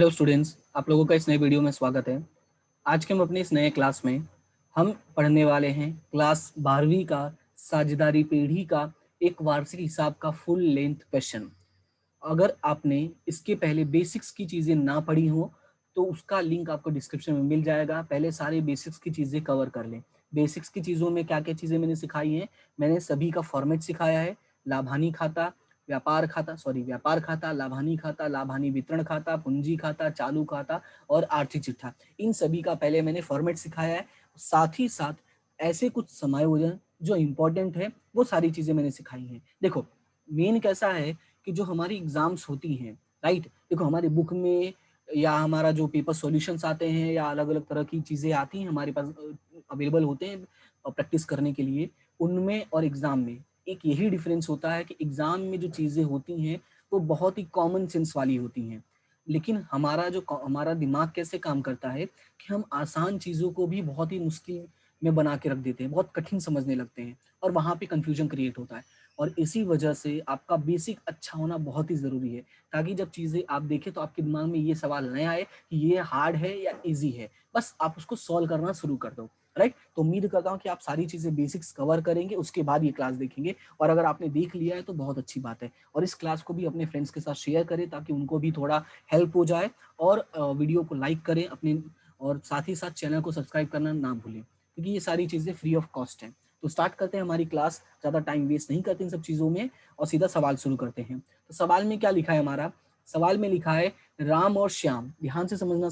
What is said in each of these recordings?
Hello students, आप लोगों का इस नए वीडियो में स्वागत है। आज के हम अपने इस नए क्लास में हम पढ़ने वाले हैं क्लास 12वीं का साझेदारी पीढ़ी का एक वार्षिक हिसाब का फुल लेंथ क्वेश्चन। अगर आपने इसके पहले बेसिक्स की चीज़ें ना पढ़ी हो तो उसका लिंक आपको डिस्क्रिप्शन में मिल जाएगा। पहले सारे बेसिक्स की चीज़ें कवर कर लें। बेसिक्स की चीज़ों में क्या क्या चीज़ें मैंने सिखाई हैं, मैंने सभी का फॉर्मेट सिखाया है। लाभानी खाता, व्यापार खाता, लाभानी खाता, लाभानी वितरण खाता, पूंजी खाता, चालू खाता और आर्थिक चिट्ठा, इन सभी का पहले मैंने फॉर्मेट सिखाया है। साथ ही साथ ऐसे कुछ समायोजन जो इम्पोर्टेंट है वो सारी चीज़ें मैंने सिखाई हैं। देखो, मेन कैसा है कि जो हमारी एग्जाम्स होती हैं, राइट, देखो हमारी बुक में या हमारा जो पेपर सॉल्यूशंस आते हैं या अलग अलग तरह की चीज़ें आती हैं हमारे पास अवेलेबल होते हैं प्रैक्टिस करने के लिए, उनमें और एग्ज़ाम में एक यही डिफरेंस होता है कि एग्ज़ाम में जो चीज़ें होती हैं वो बहुत ही कॉमन सेंस वाली होती हैं, लेकिन हमारा दिमाग कैसे काम करता है कि हम आसान चीज़ों को भी बहुत ही मुश्किल में बना के रख देते हैं, बहुत कठिन समझने लगते हैं और वहाँ पे कन्फ्यूजन क्रिएट होता है। और इसी वजह से आपका बेसिक अच्छा होना बहुत ही ज़रूरी है, ताकि जब चीज़ें आप देखें तो आपके दिमाग में ये सवाल न आए कि ये हार्ड है या ईजी है, बस आप उसको सॉल्व करना शुरू कर दो। राइट, तो उम्मीद करता हूँ कि आप सारी चीज़ें बेसिक्स कवर करेंगे, उसके बाद ये क्लास देखेंगे। और अगर आपने देख लिया है तो बहुत अच्छी बात है, और इस क्लास को भी अपने फ्रेंड्स के साथ शेयर करें ताकि उनको भी थोड़ा हेल्प हो जाए। और वीडियो को लाइक करें अपने, और साथ ही साथ चैनल को सब्सक्राइब करना ना भूलें, क्योंकि ये सारी चीज़ें फ्री ऑफ कॉस्ट हैं। तो स्टार्ट करते हैं हमारी क्लास, ज़्यादा टाइम वेस्ट नहीं करते इन सब चीज़ों में और सीधा सवाल शुरू करते हैं। तो सवाल में क्या लिखा है हमारा, सवाल में लिखा है राम और श्याम, ध्यान से समझना।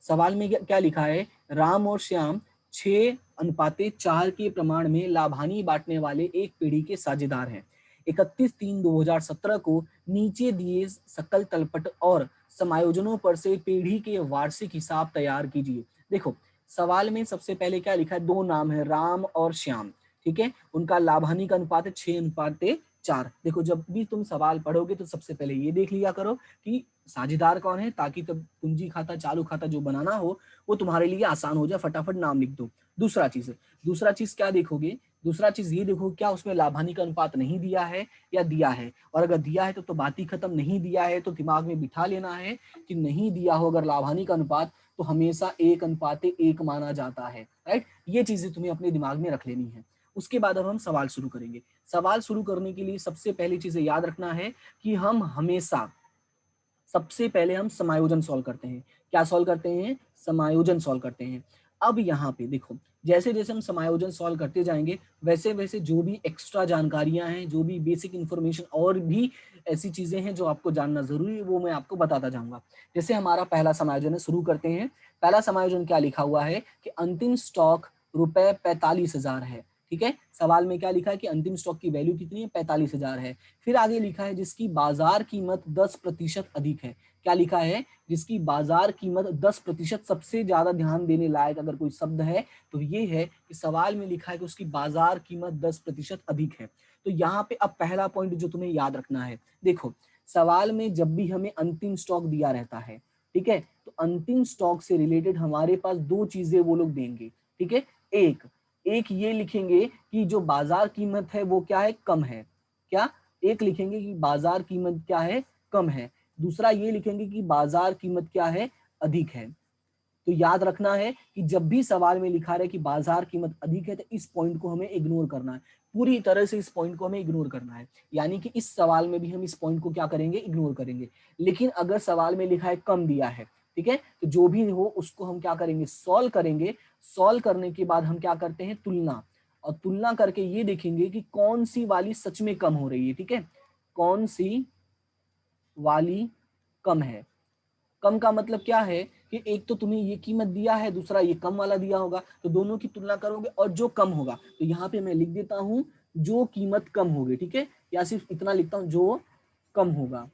सवाल में क्या लिखा है, राम और श्याम 6:4 के प्रमाण में लाभानी बांटने वाले एक पीढ़ी के साझेदार हैं। 31/3/2017 को नीचे दिए सकल तलपट और समायोजनों पर से पीढ़ी के वार्षिक हिसाब तैयार कीजिए। देखो, सवाल में सबसे पहले क्या लिखा है, दो नाम है राम और श्याम, ठीक है, उनका लाभानी का अनुपात है 6:4। देखो, जब भी तुम सवाल पढ़ोगे तो सबसे पहले ये देख लिया करो कि साझेदार कौन है, ताकि तब पूंजी खाता चालू खाता जो बनाना हो वो तुम्हारे लिए आसान हो जाए, फटाफट नाम लिख दो। दूसरा चीज क्या देखोगे, दूसरा चीज ये देखो क्या उसमें लाभानी का अनुपात नहीं दिया है या दिया है, और अगर दिया है तो बात ही खत्म, नहीं दिया है तो दिमाग में बिठा लेना है कि नहीं दिया हो अगर लाभानी का अनुपात तो हमेशा 1:1 माना जाता है। राइट, ये चीजें तुम्हें अपने दिमाग में रख लेनी है। उसके बाद अब हम सवाल शुरू करेंगे। सवाल शुरू करने के लिए सबसे पहली चीजें याद रखना है कि हम हमेशा सबसे पहले हम समायोजन सॉल्व करते हैं। क्या सॉल्व करते हैं, समायोजन सॉल्व करते हैं। अब यहाँ पे देखो, जैसे जैसे हम समायोजन सॉल्व करते जाएंगे वैसे वैसे जो भी एक्स्ट्रा जानकारियां हैं, जो भी बेसिक इंफॉर्मेशन और भी ऐसी चीजें हैं जो आपको जानना जरूरी है, वो मैं आपको बताता जाऊंगा। जैसे हमारा पहला समायोजन है, शुरू करते हैं। पहला समायोजन क्या लिखा हुआ है कि अंतिम स्टॉक रुपए 45,000 है। ठीक है, सवाल में क्या लिखा है कि अंतिम स्टॉक की वैल्यू कितनी है, 45,000 है। फिर आगे लिखा है जिसकी बाजार कीमत 10% अधिक है। क्या लिखा है, जिसकी बाजार कीमत 10%। सबसे ज्यादा ध्यान देने लायक अगर कोई शब्द है तो ये है कि सवाल में लिखा है कि उसकी बाजार कीमत 10% अधिक है। तो यहाँ पे अब पहला पॉइंट जो तुम्हें याद रखना है, देखो सवाल में जब भी हमें अंतिम स्टॉक दिया रहता है, ठीक है, तो अंतिम स्टॉक से रिलेटेड हमारे पास दो चीजें वो लोग देंगे। ठीक है, एक एक ये लिखेंगे कि जो बाजार कीमत है वो क्या है, कम है। क्या, एक लिखेंगे कि बाजार कीमत क्या है, कम है। दूसरा ये लिखेंगे कि बाजार कीमत क्या है, अधिक है। तो याद रखना है कि जब भी सवाल में लिखा रहे कि बाजार कीमत अधिक है तो इस पॉइंट को हमें इग्नोर करना है, पूरी तरह से इस पॉइंट को हमें इग्नोर करना है। यानी कि इस सवाल में भी हम इस पॉइंट को क्या करेंगे, इग्नोर करेंगे। लेकिन अगर सवाल में लिखा है कम दिया है, ठीक है, तो जो भी हो उसको हम क्या करेंगे, सॉल्व करेंगे। सॉल्व करने के बाद हम क्या करते हैं, तुलना, और तुलना करके ये देखेंगे कि कौन सी वाली सच में कम हो रही है। ठीक है, कौन सी वाली कम है। कम का मतलब क्या है कि एक तो तुम्हें ये कीमत दिया है, दूसरा ये कम वाला दिया होगा, तो दोनों की तुलना करोगे और जो कम होगा, तो यहाँ पे मैं लिख देता हूं जो कीमत कम होगी। ठीक है, या सिर्फ इतना लिखता हूं जो कम होगा,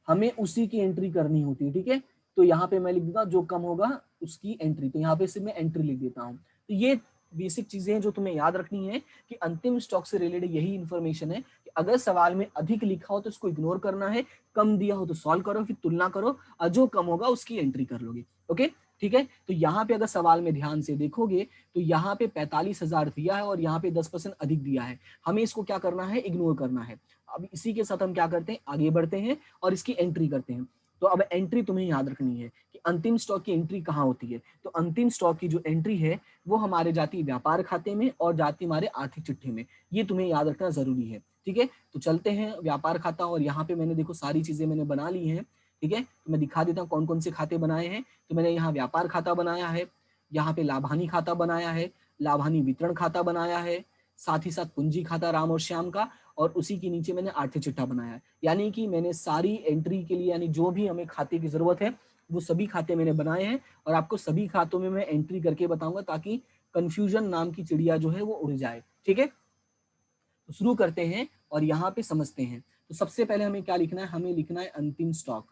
हमें उसी की एंट्री करनी होती है। ठीक है, तो यहाँ पे मैं लिख देता हूँ जो कम होगा उसकी एंट्री, तो यहाँ पे सिर्फ मैं एंट्री लिख देता हूँ। तो ये बेसिक चीजें हैं जो तुम्हें याद रखनी है कि अंतिम स्टॉक से रिलेटेड यही इंफॉर्मेशन है कि अगर सवाल में अधिक लिखा हो तो इसको इग्नोर करना है, कम दिया हो तो सॉल्व करो, फिर तुलना करो और जो कम होगा उसकी एंट्री कर लोगे। ओके, ठीक है, तो यहाँ पे अगर सवाल में ध्यान से देखोगे तो यहाँ पे 45,000 दिया है और यहाँ पे 10% अधिक दिया है। हमें इसको क्या करना है, इग्नोर करना है। अब इसी के साथ हम क्या करते हैं, आगे बढ़ते हैं और इसकी एंट्री करते हैं। तो अब एंट्री तुम्हें याद रखनी है कि अंतिम स्टॉक की एंट्री कहाँ होती है। तो अंतिम स्टॉक की जो एंट्री है वो हमारे जाती व्यापार खाते में और जाती हमारे आर्थिक चिट्ठी में, ये तुम्हें याद रखना जरूरी है। ठीक है, तो चलते हैं व्यापार खाता, और यहाँ पे मैंने देखो सारी चीजें मैंने बना ली हैं। ठीक है, तो मैं दिखा देता हूँ कौन कौन से खाते बनाए हैं। तो मैंने यहाँ व्यापार खाता बनाया है, यहाँ पे लाभानी खाता बनाया है, लाभानी वितरण खाता बनाया है, साथ ही साथ पूंजी खाता राम और श्याम का, और उसी के नीचे मैंने आर्थिक चिट्ठा बनाया है। यानी कि मैंने सारी एंट्री के लिए, यानी जो भी हमें खाते की जरूरत है वो सभी खाते मैंने बनाए हैं, और आपको सभी खातों में मैं एंट्री करके बताऊंगा ताकि कंफ्यूजन नाम की चिड़िया जो है वो उड़ जाए। ठीक है, तो शुरू करते हैं और यहाँ पे समझते हैं। तो सबसे पहले हमें क्या लिखना है, हमें लिखना है अंतिम स्टॉक।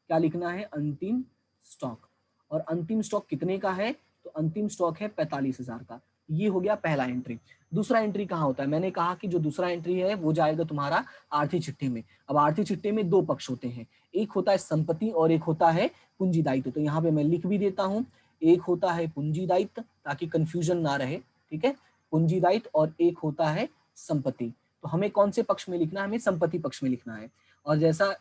क्या लिखना है, अंतिम स्टॉक। और अंतिम स्टॉक कितने का है, तो अंतिम स्टॉक है 45,000 का। ये हो गया पहला एंट्री। दूसरा एंट्री कहाँ होता है, मैंने कहा कि जो दूसरा एंट्री है वो जाएगा तुम्हारा आर्थिक चिट्ठे में। अब आर्थिक चिट्ठे में दो पक्ष होते हैं, एक होता है संपत्ति और एक होता है पूंजी दायित्व। तो यहाँ पे मैं लिख भी देता हूँ, एक होता है पूंजी दायित्व ताकि कंफ्यूजन ना रहे। ठीक है, पूंजी दायित्व, और एक होता है संपत्ति। तो हमें कौन से पक्ष में लिखना है, हमें संपत्ति पक्ष में लिखना है। और जैसा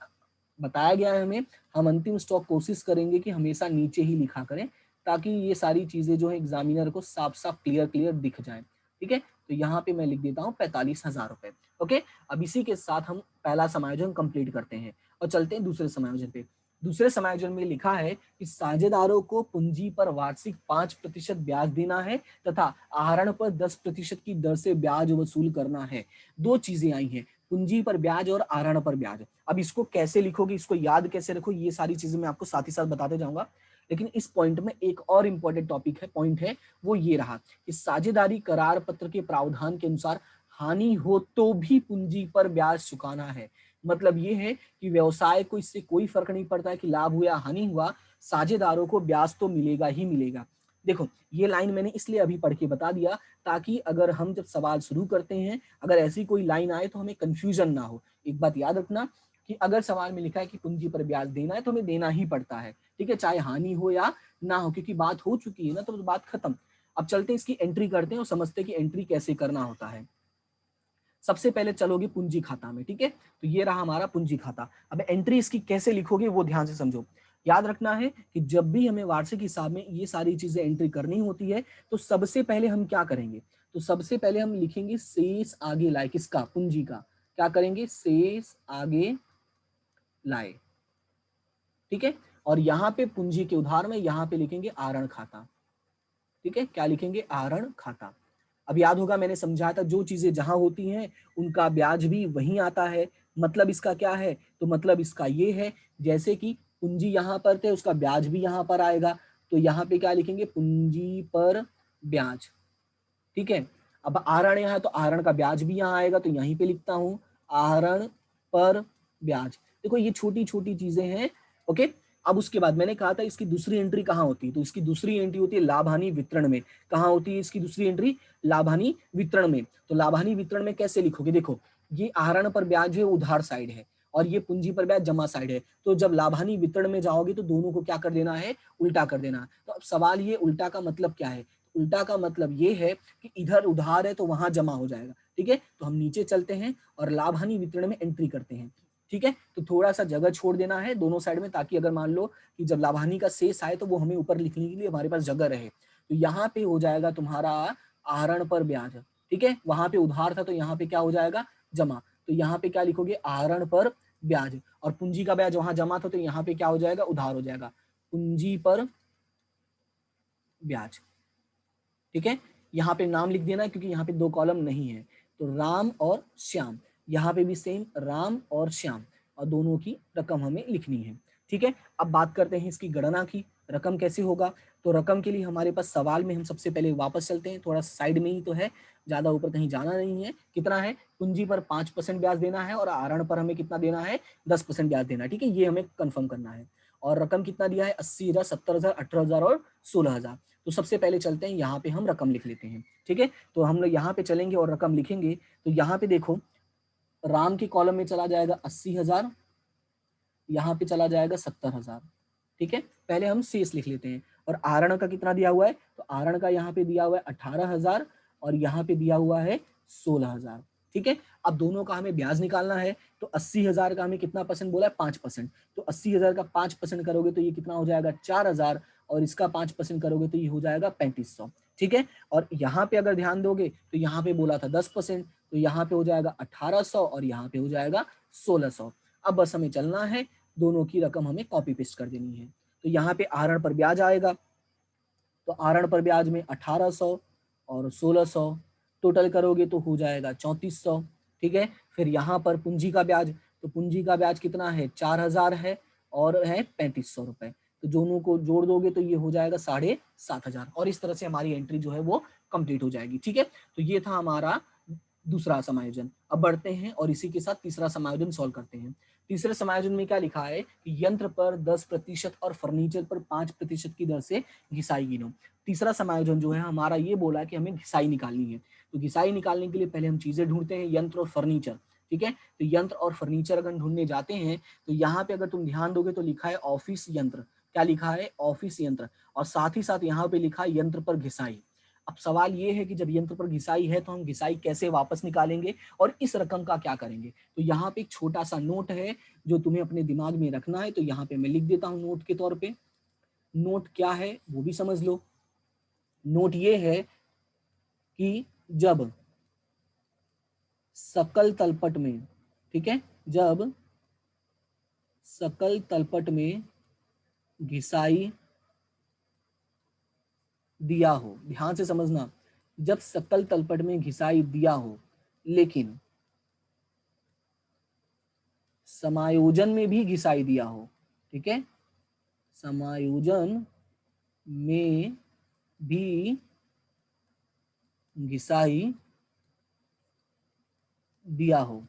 बताया गया है हमें, हम अंतिम स्टॉक कोशिश करेंगे कि हमेशा नीचे ही लिखा करें ताकि ये सारी चीजें जो है एग्जामिनर को साफ साफ क्लियर क्लियर दिख जाए। ठीक है, तो यहाँ पे मैं लिख देता हूँ 45,000 रुपए। ओके, अब इसी के साथ हम पहला समायोजन कंप्लीट करते हैं और चलते हैं दूसरे समायोजन पे। दूसरे समायोजन में लिखा है कि साझेदारों को पूंजी पर वार्षिक 5% ब्याज देना है तथा आहरण पर 10% की दर से ब्याज वसूल करना है। दो चीजें आई हैं, पूंजी पर ब्याज और आहरण पर ब्याज। अब इसको कैसे लिखोगे, इसको याद कैसे रखो, ये सारी चीजें मैं आपको साथ ही साथ बताते जाऊंगा। लेकिन इस पॉइंट में एक और इंपॉर्टेंट टॉपिक है, पॉइंट है, वो ये रहा कि साझेदारी करार पत्र के प्रावधान के अनुसार हानि हो तो भी पूंजी पर ब्याज चुकाना है। मतलब ये है कि व्यवसाय को इससे कोई फर्क नहीं पड़ता है कि लाभ हुआ हानि हुआ, साझेदारों को ब्याज तो मिलेगा ही मिलेगा। देखो ये लाइन मैंने इसलिए अभी पढ़ के बता दिया ताकि अगर हम जब सवाल शुरू करते हैं, अगर ऐसी कोई लाइन आए तो हमें कंफ्यूजन ना हो। एक बात याद रखना कि अगर सवाल में लिखा है कि पूंजी पर ब्याज देना है तो हमें देना ही पड़ता है। ठीक है, चाहे हानि हो या ना हो, क्योंकि बात हो चुकी है ना, तो बात खत्म। अब चलते हैं इसकी एंट्री करते हैं और समझते हैं कि एंट्री कैसे करना होता है। सबसे पहले चलोगे पूंजी खाता में। ठीक है, तो ये रहा हमारा पूंजी खाता। अब एंट्री इसकी कैसे लिखोगे वो ध्यान से समझो। याद रखना है कि जब भी हमें वार्षिक हिसाब में ये सारी चीजें एंट्री करनी होती है तो सबसे पहले हम क्या करेंगे, तो सबसे पहले हम लिखेंगे शेष आगे लाए, किसका, पूंजी का। क्या करेंगे, शेष आगे लाए। ठीक है, और यहाँ पे पूंजी के उधार में यहाँ पे लिखेंगे आहरण खाता। ठीक है, क्या लिखेंगे, आहरण खाता। अब याद होगा मैंने समझाया था जो चीजें जहां होती हैं उनका ब्याज भी वहीं आता है। मतलब इसका क्या है, तो मतलब इसका ये है, जैसे कि पूंजी यहाँ पर थे उसका ब्याज भी यहाँ पर आएगा, तो यहाँ पे क्या लिखेंगे, पूंजी पर ब्याज। ठीक है, अब आहरण यहाँ है तो आहरण का ब्याज भी यहाँ आएगा, तो यहीं पे लिखता हूँ आहरण पर ब्याज। देखो ये छोटी छोटी चीजें हैं। ओके, अब उसके बाद मैंने कहा था इसकी दूसरी एंट्री कहाँ होती है, तो इसकी दूसरी एंट्री होती है लाभानी वितरण में। कहाँ होती है इसकी दूसरी एंट्री, लाभानी वितरण में। तो लाभानी वितरण में कैसे लिखोगे, देखो ये आहरण पर ब्याज है उधार साइड है और ये पूंजी पर ब्याज जमा साइड है, तो जब लाभानी वितरण में जाओगे तो दोनों को क्या कर देना है, उल्टा कर देना। तो अब सवाल ये उल्टा का मतलब क्या है, उल्टा का मतलब ये है कि इधर उधार है तो वहां जमा हो जाएगा। ठीक है, तो हम नीचे चलते हैं और लाभ हानि वितरण में एंट्री करते हैं। ठीक है, तो थोड़ा सा जगह छोड़ देना है दोनों साइड में ताकि अगर मान लो कि जब लाभ हानि का शेष आए तो वो हमें ऊपर लिखने के लिए हमारे पास जगह रहे। तो यहाँ पे हो जाएगा तुम्हारा आहरण पर ब्याज। ठीक है, वहां पे उधार था तो यहाँ पे क्या हो जाएगा, जमा। तो यहाँ पे क्या लिखोगे, आहरण पर ब्याज, और पूंजी का ब्याज वहां जमा था तो यहाँ पे क्या हो जाएगा, उधार हो जाएगा, पूंजी पर ब्याज। ठीक है, यहाँ पे नाम लिख देना क्योंकि यहाँ पे दो कॉलम नहीं है। तो राम और श्याम, यहाँ पे भी सेम राम और श्याम, और दोनों की रकम हमें लिखनी है। ठीक है, अब बात करते हैं इसकी गणना की, रकम कैसे होगा। तो रकम के लिए हमारे पास सवाल में हम सबसे पहले वापस चलते हैं, थोड़ा साइड में ही तो है, ज्यादा ऊपर कहीं जाना नहीं है। कितना है, पूंजी पर 5% ब्याज देना है और आहरण पर हमें कितना देना है, 10% ब्याज देना है। ठीक है, ये हमें कंफर्म करना है। और रकम कितना दिया है, 80,000, 70,000, 18,000 और 16,000। तो सबसे पहले चलते हैं यहाँ पे हम रकम लिख लेते हैं। ठीक है, तो हम लोग यहाँ पे चलेंगे और रकम लिखेंगे। तो यहाँ पे देखो राम के कॉलम में चला जाएगा 80,000, यहाँ पे चला जाएगा 70,000। ठीक है, पहले हम शेष लिख लेते हैं। और आहरण का कितना दिया हुआ है, तो आहरण का यहाँ पे दिया हुआ है 18,000 और यहाँ पे दिया हुआ है 16,000। ठीक है। अब दोनों का हमें ब्याज निकालना है, तो 80,000 का हमें कितना परसेंट बोला है, 5%। तो 80,000 का 5% करोगे तो ये कितना हो जाएगा, 4,000, और इसका 5% करोगे तो ये हो जाएगा 3500। ठीक है। और यहाँ पे अगर ध्यान दोगे तो यहाँ पे बोला था 10%, तो यहाँ पे हो जाएगा 1800 और यहाँ पे हो जाएगा 1600। अब बस हमें चलना है, दोनों की रकम हमें कॉपी पेस्ट कर देनी है। तो यहाँ पे आहरण पर ब्याज आएगा, तो आहरण पर ब्याज में 1800 और 1600 टोटल करोगे तो हो जाएगा 3400। ठीक है। फिर यहाँ पर पूंजी का ब्याज, तो पूंजी का ब्याज कितना है, 4000 है और है 3500 रुपए। तो दोनों को जोड़ दोगे तो ये हो जाएगा 7500, और इस तरह से हमारी एंट्री जो है वो कंप्लीट हो जाएगी। ठीक है। तो ये था हमारा दूसरा समायोजन। अब बढ़ते हैं और इसी के साथ तीसरा समायोजन सॉल्व करते हैं। तीसरे समायोजन में क्या लिखा है कि यंत्र पर 10% और फर्नीचर पर 5% की दर से घिसाई गिनो। तीसरा समायोजन जो है हमारा ये बोला कि हमें घिसाई निकालनी है। तो घिसाई निकालने के लिए पहले हम चीजें ढूंढते हैं, यंत्र और फर्नीचर। ठीक है। तो यंत्र और फर्नीचर अगर ढूंढने जाते हैं तो यहाँ पे अगर तुम ध्यान दोगे तो लिखा है ऑफिस यंत्र। क्या लिखा है, ऑफिस यंत्र, और साथ ही साथ यहाँ पे लिखा है यंत्र पर घिसाई। अब सवाल ये है कि जब यंत्र पर घिसाई है तो हम घिसाई कैसे वापस निकालेंगे और इस रकम का क्या करेंगे। तो यहाँ पे एक छोटा सा नोट है जो तुम्हें अपने दिमाग में रखना है, तो यहाँ पे मैं लिख देता हूँ नोट के तौर पे। नोट क्या है वो भी समझ लो। नोट ये है कि जब सकल तलपट में, ठीक है, जब सकल तलपट में घिसाई दिया हो, ध्यान से समझना, जब सकल तलपट में घिसाई दिया हो लेकिन समायोजन में भी घिसाई दिया हो, ठीक है, समायोजन में भी घिसाई दिया हो,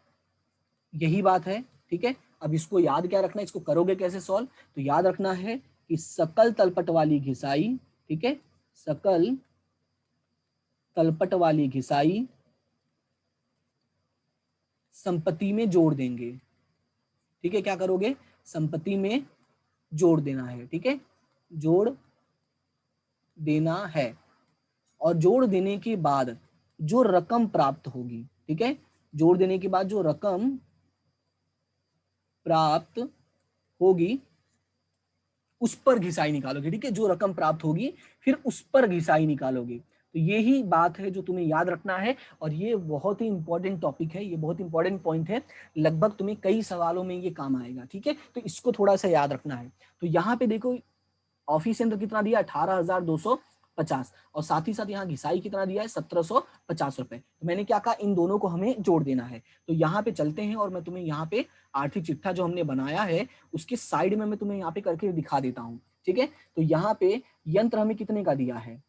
यही बात है। ठीक है। अब इसको याद क्या रखना है, इसको करोगे कैसे सॉल्व, तो याद रखना है कि सकल तलपट वाली घिसाई, ठीक है, सकल तलपट वाली घिसाई संपत्ति में जोड़ देंगे। ठीक है। क्या करोगे, संपत्ति में जोड़ देना है। ठीक है, जोड़ देना है, और जोड़ देने के बाद जो रकम प्राप्त होगी, ठीक है, जोड़ देने के बाद जो रकम प्राप्त होगी उस पर घिसाई निकालोगे। ठीक है, जो रकम प्राप्त होगी फिर उस पर घिसाई निकालोगे। तो यही बात है जो तुम्हें याद रखना है, और ये बहुत ही इंपॉर्टेंट टॉपिक है, ये बहुत इंपॉर्टेंट पॉइंट है, लगभग तुम्हें कई सवालों में ये काम आएगा। ठीक है, तो इसको थोड़ा सा याद रखना है। तो यहाँ पे देखो ऑफिस यंत्र कितना दिया, 18,250, और साथ ही साथ यहाँ घिसाई कितना दिया है, 1,750 रुपए। तो मैंने क्या कहा, इन दोनों को हमें जोड़ देना है। तो यहाँ पे चलते हैं और मैं तुम्हें यहाँ पे आर्थिक चिट्ठा जो हमने बनाया है उसके साइड में मैं तुम्हें यहाँ पे करके दिखा देता हूँ। ठीक है। तो यहाँ पे यंत्र हमें कितने का दिया है,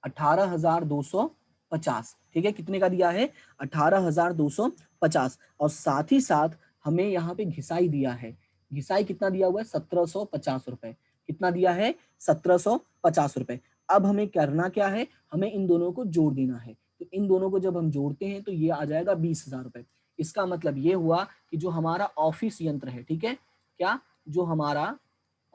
18,250। ठीक है, कितने का दिया है, 18,250, और साथ ही साथ हमें यहाँ पे घिसाई दिया है। घिसाई कितना दिया हुआ है, 1,750 रुपए। कितना दिया है, 1,750 रुपए। अब हमें करना क्या है, हमें इन दोनों को जोड़ देना है। तो इन दोनों को जब हम जोड़ते हैं तो ये आ जाएगा 20,000 रुपए। इसका मतलब ये हुआ कि जो हमारा ऑफिस यंत्र है, ठीक है, क्या, जो हमारा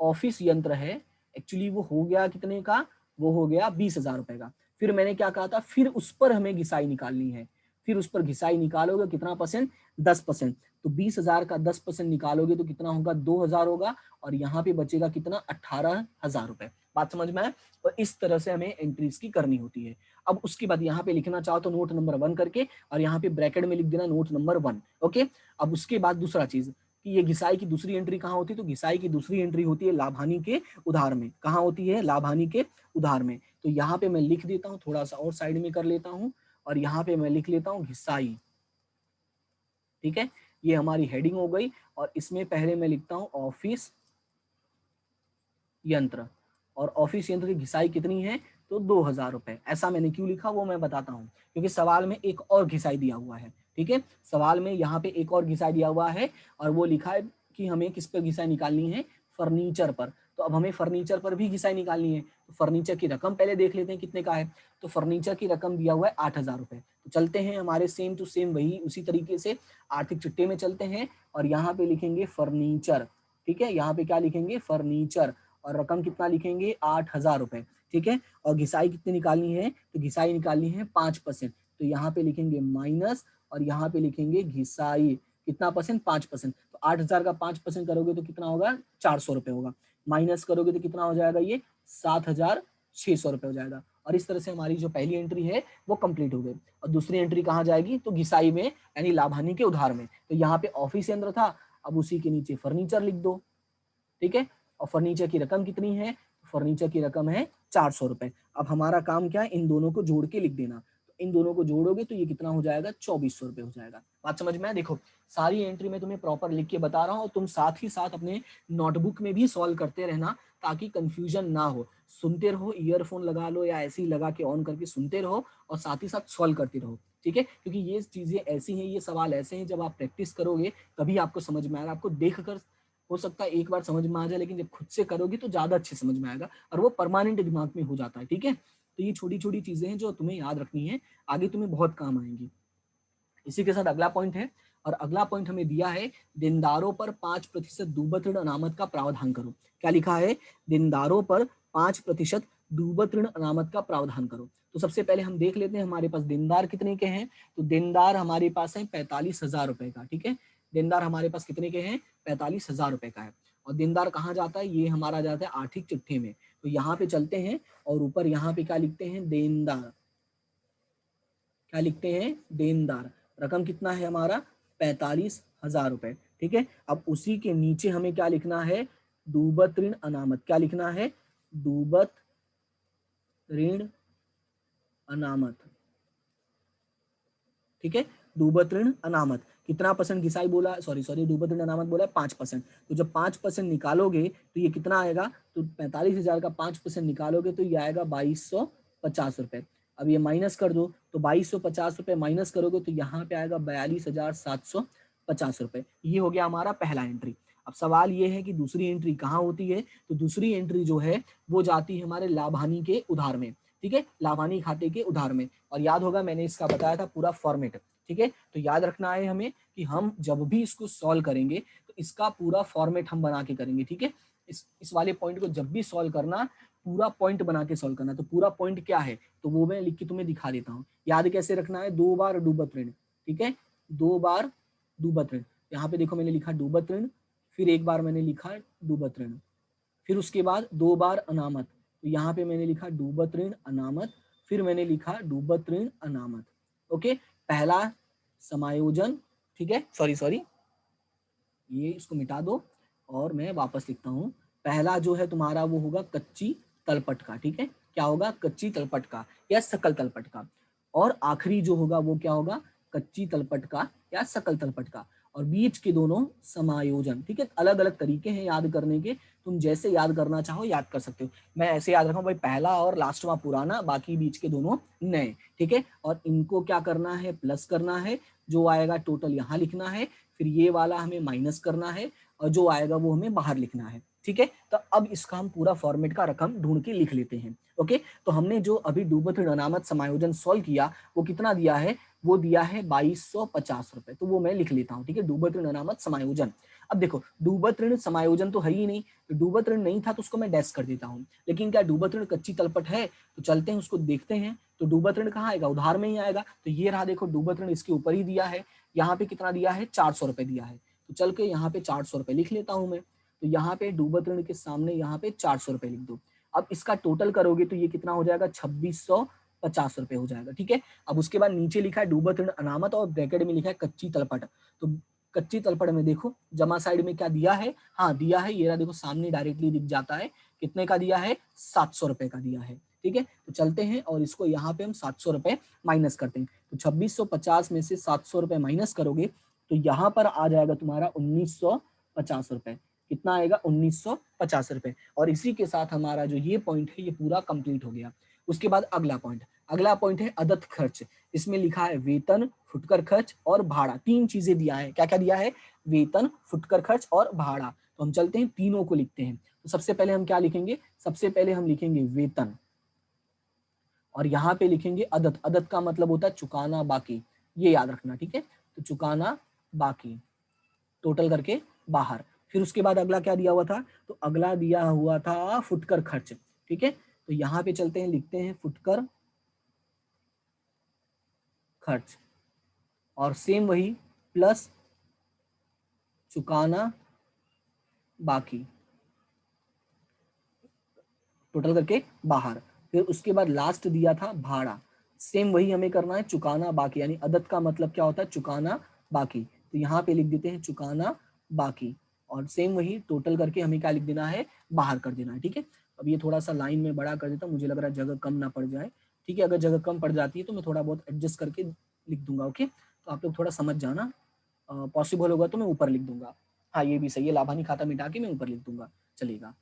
ऑफिस यंत्र है एक्चुअली वो हो गया कितने का, वो हो गया 20,000 रुपए का। फिर मैंने क्या कहा था, फिर उस पर हमें घिसाई निकालनी है। फिर उस पर घिसाई निकालोगे कितना परसेंट, 10%। तो 20,000 का 10% निकालोगे तो कितना होगा, 2,000 होगा, और यहाँ पे बचेगा कितना, 18,000 रुपए। बात समझ में आए। और इस तरह से हमें एंट्रीज की करनी होती है। अब उसके बाद यहाँ पे लिखना चाहो तो नोट नंबर 1 करके, और यहाँ पे ब्रैकेट में लिख देना नोट नंबर 1। ओके। अब उसके बाद दूसरा चीज कि ये घिसाई की दूसरी एंट्री कहाँ होती है, तो घिसाई की दूसरी एंट्री होती है लाभानी के उधार में। कहाँ होती है, लाभानी के उधार में। तो यहाँ पे मैं लिख देता हूँ, थोड़ा सा और साइड में कर लेता हूँ, और यहाँ पे मैं लिख लेता हूँ घिसाई। ठीक है, ये हमारी हेडिंग हो गई, और इसमें पहले मैं लिखता हूँ ऑफिस यंत्र, और ऑफिस यंत्र की घिसाई कितनी है, तो 2,000 रुपए। ऐसा मैंने क्यों लिखा वो मैं बताता हूँ, क्योंकि सवाल में एक और घिसाई दिया हुआ है। ठीक है, सवाल में यहाँ पे एक और घिसाई दिया हुआ है, और वो लिखा है कि हमें किस पर घिसाई निकालनी है, फर्नीचर पर। तो अब हमें फर्नीचर पर भी घिसाई निकालनी है। तो फर्नीचर की रकम पहले देख लेते हैं कितने का है। तो फर्नीचर की रकम दिया हुआ है 8,000 रुपए। तो चलते हैं हमारे सेम टू सेम वही उसी तरीके से आर्थिक चिट्ठे में चलते हैं, और यहाँ पे लिखेंगे फर्नीचर। ठीक है, यहाँ पे क्या लिखेंगे, फर्नीचर, और रकम कितना लिखेंगे, 8,000 रुपए। ठीक है, और घिसाई कितनी निकालनी है, तो घिसाई निकालनी है 5%। तो यहाँ पे लिखेंगे माइनस और यहाँ पे लिखेंगे घिसाई। कितना परसेंट? 5%। तो 8,000 का 5% करोगे तो कितना होगा? 400 रुपए होगा। माइनस करोगे तो कितना हो जाएगा? ये 7,600 रुपए हो जाएगा। और इस तरह से हमारी जो पहली एंट्री है वो कंप्लीट हो गई। और दूसरी एंट्री कहाँ जाएगी? तो घिसाई में, यानी लाभ हानि के उधार में। तो यहाँ पे ऑफिस यंत्र था, अब उसी के नीचे फर्नीचर लिख दो, ठीक है। और फर्नीचर की रकम कितनी है? फर्नीचर की रकम है 400 रुपए। अब हमारा काम क्या है? इन दोनों को जोड़ के लिख देना। तो इन दोनों को जोड़ोगे तो ये कितना हो जाएगा? 2400 रुपए हो जाएगा। बात समझ में आया? देखो सारी एंट्री में तुम्हें प्रॉपर लिख के बता रहा हूँ, तुम साथ ही साथ अपने नोटबुक में भी सॉल्व करते रहना ताकि कंफ्यूजन ना हो। सुनते रहो, ईयरफोन लगा लो या ऐसे ही लगा के ऑन करके सुनते रहो और साथ ही साथ सॉल्व करते रहो, ठीक है। क्योंकि ये चीजें ऐसी हैं, ये सवाल ऐसे हैं, जब आप प्रैक्टिस करोगे तभी आपको समझ में आएगा। आपको देख कर हो सकता है एक बार समझ में आ जाए, लेकिन जब खुद से करोगे तो ज्यादा अच्छे समझ में आएगा और वो परमानेंट दिमाग में हो जाता है, ठीक है। तो ये छोटी छोटी चीजें हैं जो तुम्हें याद रखनी है, आगे तुम्हें बहुत काम आएंगी। इसी के साथ अगला पॉइंट है, और अगला पॉइंट हमें दिया है, देनदारों पर 5% डूबत ऋण अनामत का प्रावधान करो। क्या लिखा है? देनदारों पर 5% डूबत ऋण अनामत का प्रावधान करो। तो सबसे पहले हम देख लेते हैं हमारे पास देनदार कितने के हैं। तो देनदार हमारे पास है 45,000 रुपए का, ठीक है। देनदार हमारे पास कितने के हैं? 45,000 रुपए का है। और देनदार कहाँ जाता है? ये हमारा जाता है आर्थिक चिट्ठी में। तो यहाँ पे चलते हैं और ऊपर यहाँ पे क्या लिखते हैं? देनदार। क्या लिखते हैं? देनदार। रकम कितना है हमारा? 45,000 रुपए, ठीक है। अब उसी के नीचे हमें क्या लिखना है? डूबत ऋण अनामत। क्या लिखना है? डूबत ऋण अनामत, ठीक है। डूबत ऋण अनामत कितना परसेंट घिसाई बोला? सॉरी डूबत ऋण अनामत बोला 5%। तो जब 5% निकालोगे तो ये कितना आएगा? तो 45,000 का 5% निकालोगे तो ये आएगा 2,250 रुपए। अब ये माइनस कर दो, तो 2,250 रुपए माइनस करोगे तो यहाँ पे आएगा 42,750 रुपए। ये हो गया हमारा पहला एंट्री। अब सवाल ये है कि दूसरी एंट्री कहाँ होती है? तो दूसरी एंट्री जो है वो जाती है हमारे लाभ हानि के उधार में, ठीक है। लाभ हानि खाते के उधार में। और याद होगा मैंने इसका बताया था पूरा फॉर्मेट, ठीक है। तो याद रखना है हमें कि हम जब भी इसको सॉल्व करेंगे तो इसका पूरा फॉर्मेट हम बना के करेंगे, ठीक है। इस वाले पॉइंट को जब भी सॉल्व करना, पूरा पॉइंट बना के सॉल्व करना। तो पूरा पॉइंट क्या है तो वो मैं लिख के तुम्हें दिखा देता हूँ। याद कैसे रखना है? 2 बार डूबत ऋण, ठीक है। 2 बार डूबत ऋण। यहाँ पे देखो मैंने लिखा डूबत ऋण, फिर एक बार मैंने लिखा डूबत ऋण, फिर उसके बाद 2 बार अनामत। तो यहाँ पे मैंने लिखा डूबत ऋण अनामत, फिर मैंने लिखा डूबत ऋण अनामत। ओके, पहला समायोजन, ठीक है। सॉरी ये इसको मिटा दो और मैं वापस लिखता हूँ। पहला जो है तुम्हारा वो होगा कच्ची तलपट का, ठीक है। क्या होगा? कच्ची तलपट का या सकल तलपट का। और आखिरी जो होगा वो क्या होगा? कच्ची तलपट का या सकल तलपट का। और बीच के दोनों समायोजन, ठीक है। अलग अलग तरीके हैं याद करने के, तुम जैसे याद करना चाहो याद कर सकते हो। मैं ऐसे याद रखा हूँ भाई, पहला और लास्ट में पुराना, बाकी बीच के दोनों नए, ठीक है। और इनको क्या करना है? प्लस करना है। जो आएगा टोटल यहाँ लिखना है, फिर ये वाला हमें माइनस करना है और जो आएगा वो हमें बाहर लिखना है, ठीक है। तो अब इसका हम पूरा फॉर्मेट का रकम ढूंढ के लिख लेते हैं। ओके, तो हमने जो अभी डूबत ऋण अनामत समायोजन सॉल्व किया वो कितना दिया है? वो दिया है 2,250 रुपए। तो वो मैं लिख लेता हूँ, ठीक है। डूबत ऋण अनामत समायोजन। अब देखो डूबत ऋण समायोजन तो है ही नहीं, तो डूबत ऋण नहीं था तो उसको मैं डैश कर देता हूँ। लेकिन क्या डूबत ऋण कच्ची तलपट है? तो चलते हैं उसको देखते हैं। तो डूबत ऋण कहाँ आएगा? उधार में ही आएगा। तो ये रहा, देखो डूबत ऋण इसके ऊपर ही दिया है। यहाँ पे कितना दिया है? 400 रुपए दिया है। तो चल के यहाँ पे 400 रुपए लिख लेता हूँ मैं। तो यहाँ पे डूबत ऋण के सामने यहाँ पे 400 रुपए लिख दो। अब इसका टोटल करोगे तो ये कितना हो जाएगा? 2,650 रुपए हो जाएगा, ठीक है। अब उसके बाद नीचे लिखा है डूबत ऋण अनामत और ब्रैकेट में लिखा है कच्ची तलपट। तो कच्ची तलपट में देखो जमा साइड में क्या दिया है? हाँ दिया है, ये रहा देखो सामने डायरेक्टली दिख जाता है। कितने का दिया है? 700 रुपए का दिया है, ठीक है। तो चलते हैं और इसको यहाँ पे हम 700 रुपए माइनस करते हैं। तो 2,650 में से 700 रुपए माइनस करोगे तो यहाँ पर आ जाएगा तुम्हारा 1,950 रुपए। कितना आएगा? 1,950 रुपए। और इसी के साथ हमारा जो ये पॉइंट है ये पूरा कंप्लीट हो गया। उसके बाद अगला पॉइंट है अदत्त खर्च। इसमें लिखा है वेतन, फुटकर खर्च और भाड़ा। तीन चीजें दिया है। क्या क्या दिया है? वेतन, फुटकर खर्च और भाड़ा। तो हम चलते हैं तीनों को लिखते हैं। तो सबसे पहले हम क्या लिखेंगे? सबसे पहले हम लिखेंगे वेतन और यहाँ पे लिखेंगे अदत्त। अदत्त का मतलब होता है चुकाना बाकी, ये याद रखना, ठीक है। तो चुकाना बाकी टोटल करके बाहर। फिर उसके बाद अगला क्या दिया हुआ था? तो अगला दिया हुआ था फुटकर खर्च, ठीक है। तो यहाँ पे चलते हैं, लिखते हैं फुटकर खर्च, और सेम वही प्लस चुकाना बाकी, टोटल करके बाहर। फिर उसके बाद लास्ट दिया था भाड़ा, सेम वही हमें करना है, चुकाना बाकी, यानी अदद का मतलब क्या होता है, चुकाना बाकी। तो यहाँ पे लिख देते हैं चुकाना बाकी, और सेम वही टोटल करके हमें क्या लिख देना है, बाहर कर देना है। ठीक है, अब ये थोड़ा सा लाइन में बड़ा कर देता हूँ, मुझे लग रहा है जगह कम ना पड़ जाए। ठीक है, अगर जगह कम पड़ जाती है तो मैं थोड़ा बहुत एडजस्ट करके लिख दूंगा। ओके, तो आप लोग थोड़ा समझ जाना, पॉसिबल होगा तो मैं ऊपर लिख दूंगा। हाँ, ये भी सही है, लाभानी खाता मिटा के मैं ऊपर लिख दूंगा, चलेगा।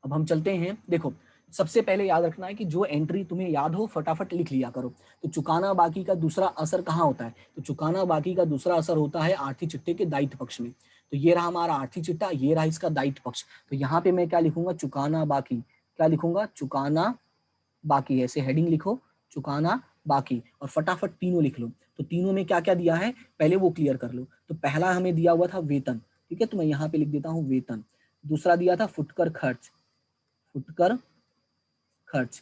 अब हम चलते हैं, देखो सबसे पहले याद रखना है कि जो एंट्री तुम्हें याद हो फटाफट लिख लिया करो। तो चुकाना बाकी का दूसरा असर कहाँ होता है, तो चुकाना बाकी का दूसरा असर होता है आर्थिक चिट्ठे के दायित्व पक्ष में। तो ये रहा हमारा आर्थिक चिट्ठा, ये रहा इसका दायित्व पक्ष। तो यहाँ पे मैं क्या लिखूंगा, चुकाना बाकी, क्या लिखूंगा, चुकाना बाकी, ऐसे हेडिंग लिखो, चुकाना बाकी, और फटाफट तीनों लिख लो। तो तीनों में क्या क्या दिया है पहले वो क्लियर कर लो। तो पहला हमें दिया हुआ था वेतन, ठीक है, तो मैं यहाँ पे लिख देता हूँ वेतन। दूसरा दिया था फुटकर खर्च, फुटकर खर्च,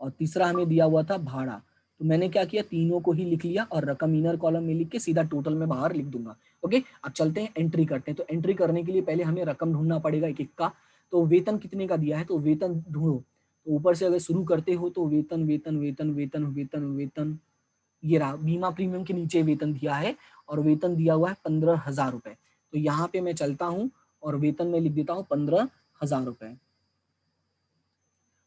और तीसरा हमें दिया हुआ था भाड़ा। तो मैंने क्या किया, तीनों को ही लिख लिया और रकम इनर कॉलम में लिख के सीधा टोटल में बाहर लिख दूंगा। ओके, अब चलते हैं एंट्री करते हैं। तो एंट्री करने के लिए पहले हमें रकम ढूंढना पड़ेगा एक एक का। तो वेतन कितने का दिया है, तो वेतन ढूंढो। तो ऊपर से अगर शुरू करते हो तो वेतन वेतन वेतन वेतन वेतन वेतन, ये रहा बीमा प्रीमियम के नीचे वेतन दिया है, और वेतन दिया हुआ है 15,000 रुपए। तो यहाँ पे मैं चलता हूँ और वेतन में लिख देता हूँ 15,000 रुपए।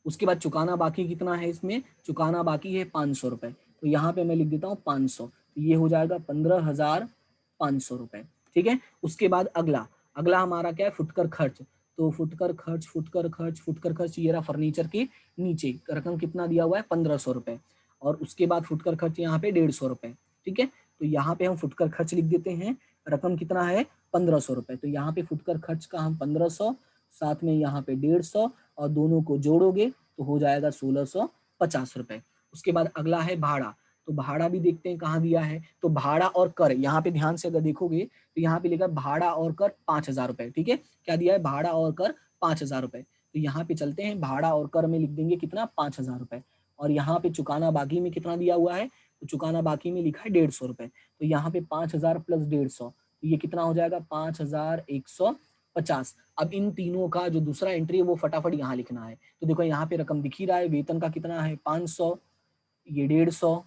उसके बाद चुकाना बाकी कितना है, इसमें चुकाना बाकी है 500 रुपए। तो यहाँ पे मैं लिख देता हूँ 500, तो ये हो जाएगा 15,500 रुपए। ठीक है, उसके बाद अगला अगला हमारा क्या है, फुटकर खर्च। तो फुटकर खर्च, फुटकर खर्च, फुटकर खर्च, ये रहा फर्नीचर के नीचे रकम कितना दिया हुआ है, 1500 रुपए। और उसके बाद फुटकर खर्च यहाँ पे 150 रुपए। ठीक है, तो यहाँ पे हम फुटकर खर्च लिख देते हैं, रकम कितना है 1500 रुपए। तो यहाँ पे फुटकर खर्च का हम 1500, साथ में यहाँ पे 150, और दोनों को जोड़ोगे तो हो जाएगा 1650 रुपए। उसके बाद अगला है भाड़ा। तो भाड़ा भी देखते हैं कहाँ दिया है, तो भाड़ा और कर, यहाँ पे ध्यान से अगर देखोगे तो यहाँ पे लिखा भाड़ा और कर 5,000 रुपए। ठीक है, क्या दिया है, भाड़ा और कर 5,000 रुपए। तो यहाँ पे चलते हैं, भाड़ा और कर में लिख देंगे कितना, 5,000 रुपए। और यहाँ पे चुकाना बाकी में कितना दिया हुआ है, तो चुकाना बाकी में लिखा है 150 रुपए। तो यहाँ पे 5,000 प्लस 150, तो ये कितना हो जाएगा, 5,150। अब इन तीनों का जो दूसरा एंट्री है वो फटाफट यहाँ लिखना है। तो देखो यहाँ पे रकम दिख ही रहा है, वेतन का कितना है 500, ये 150,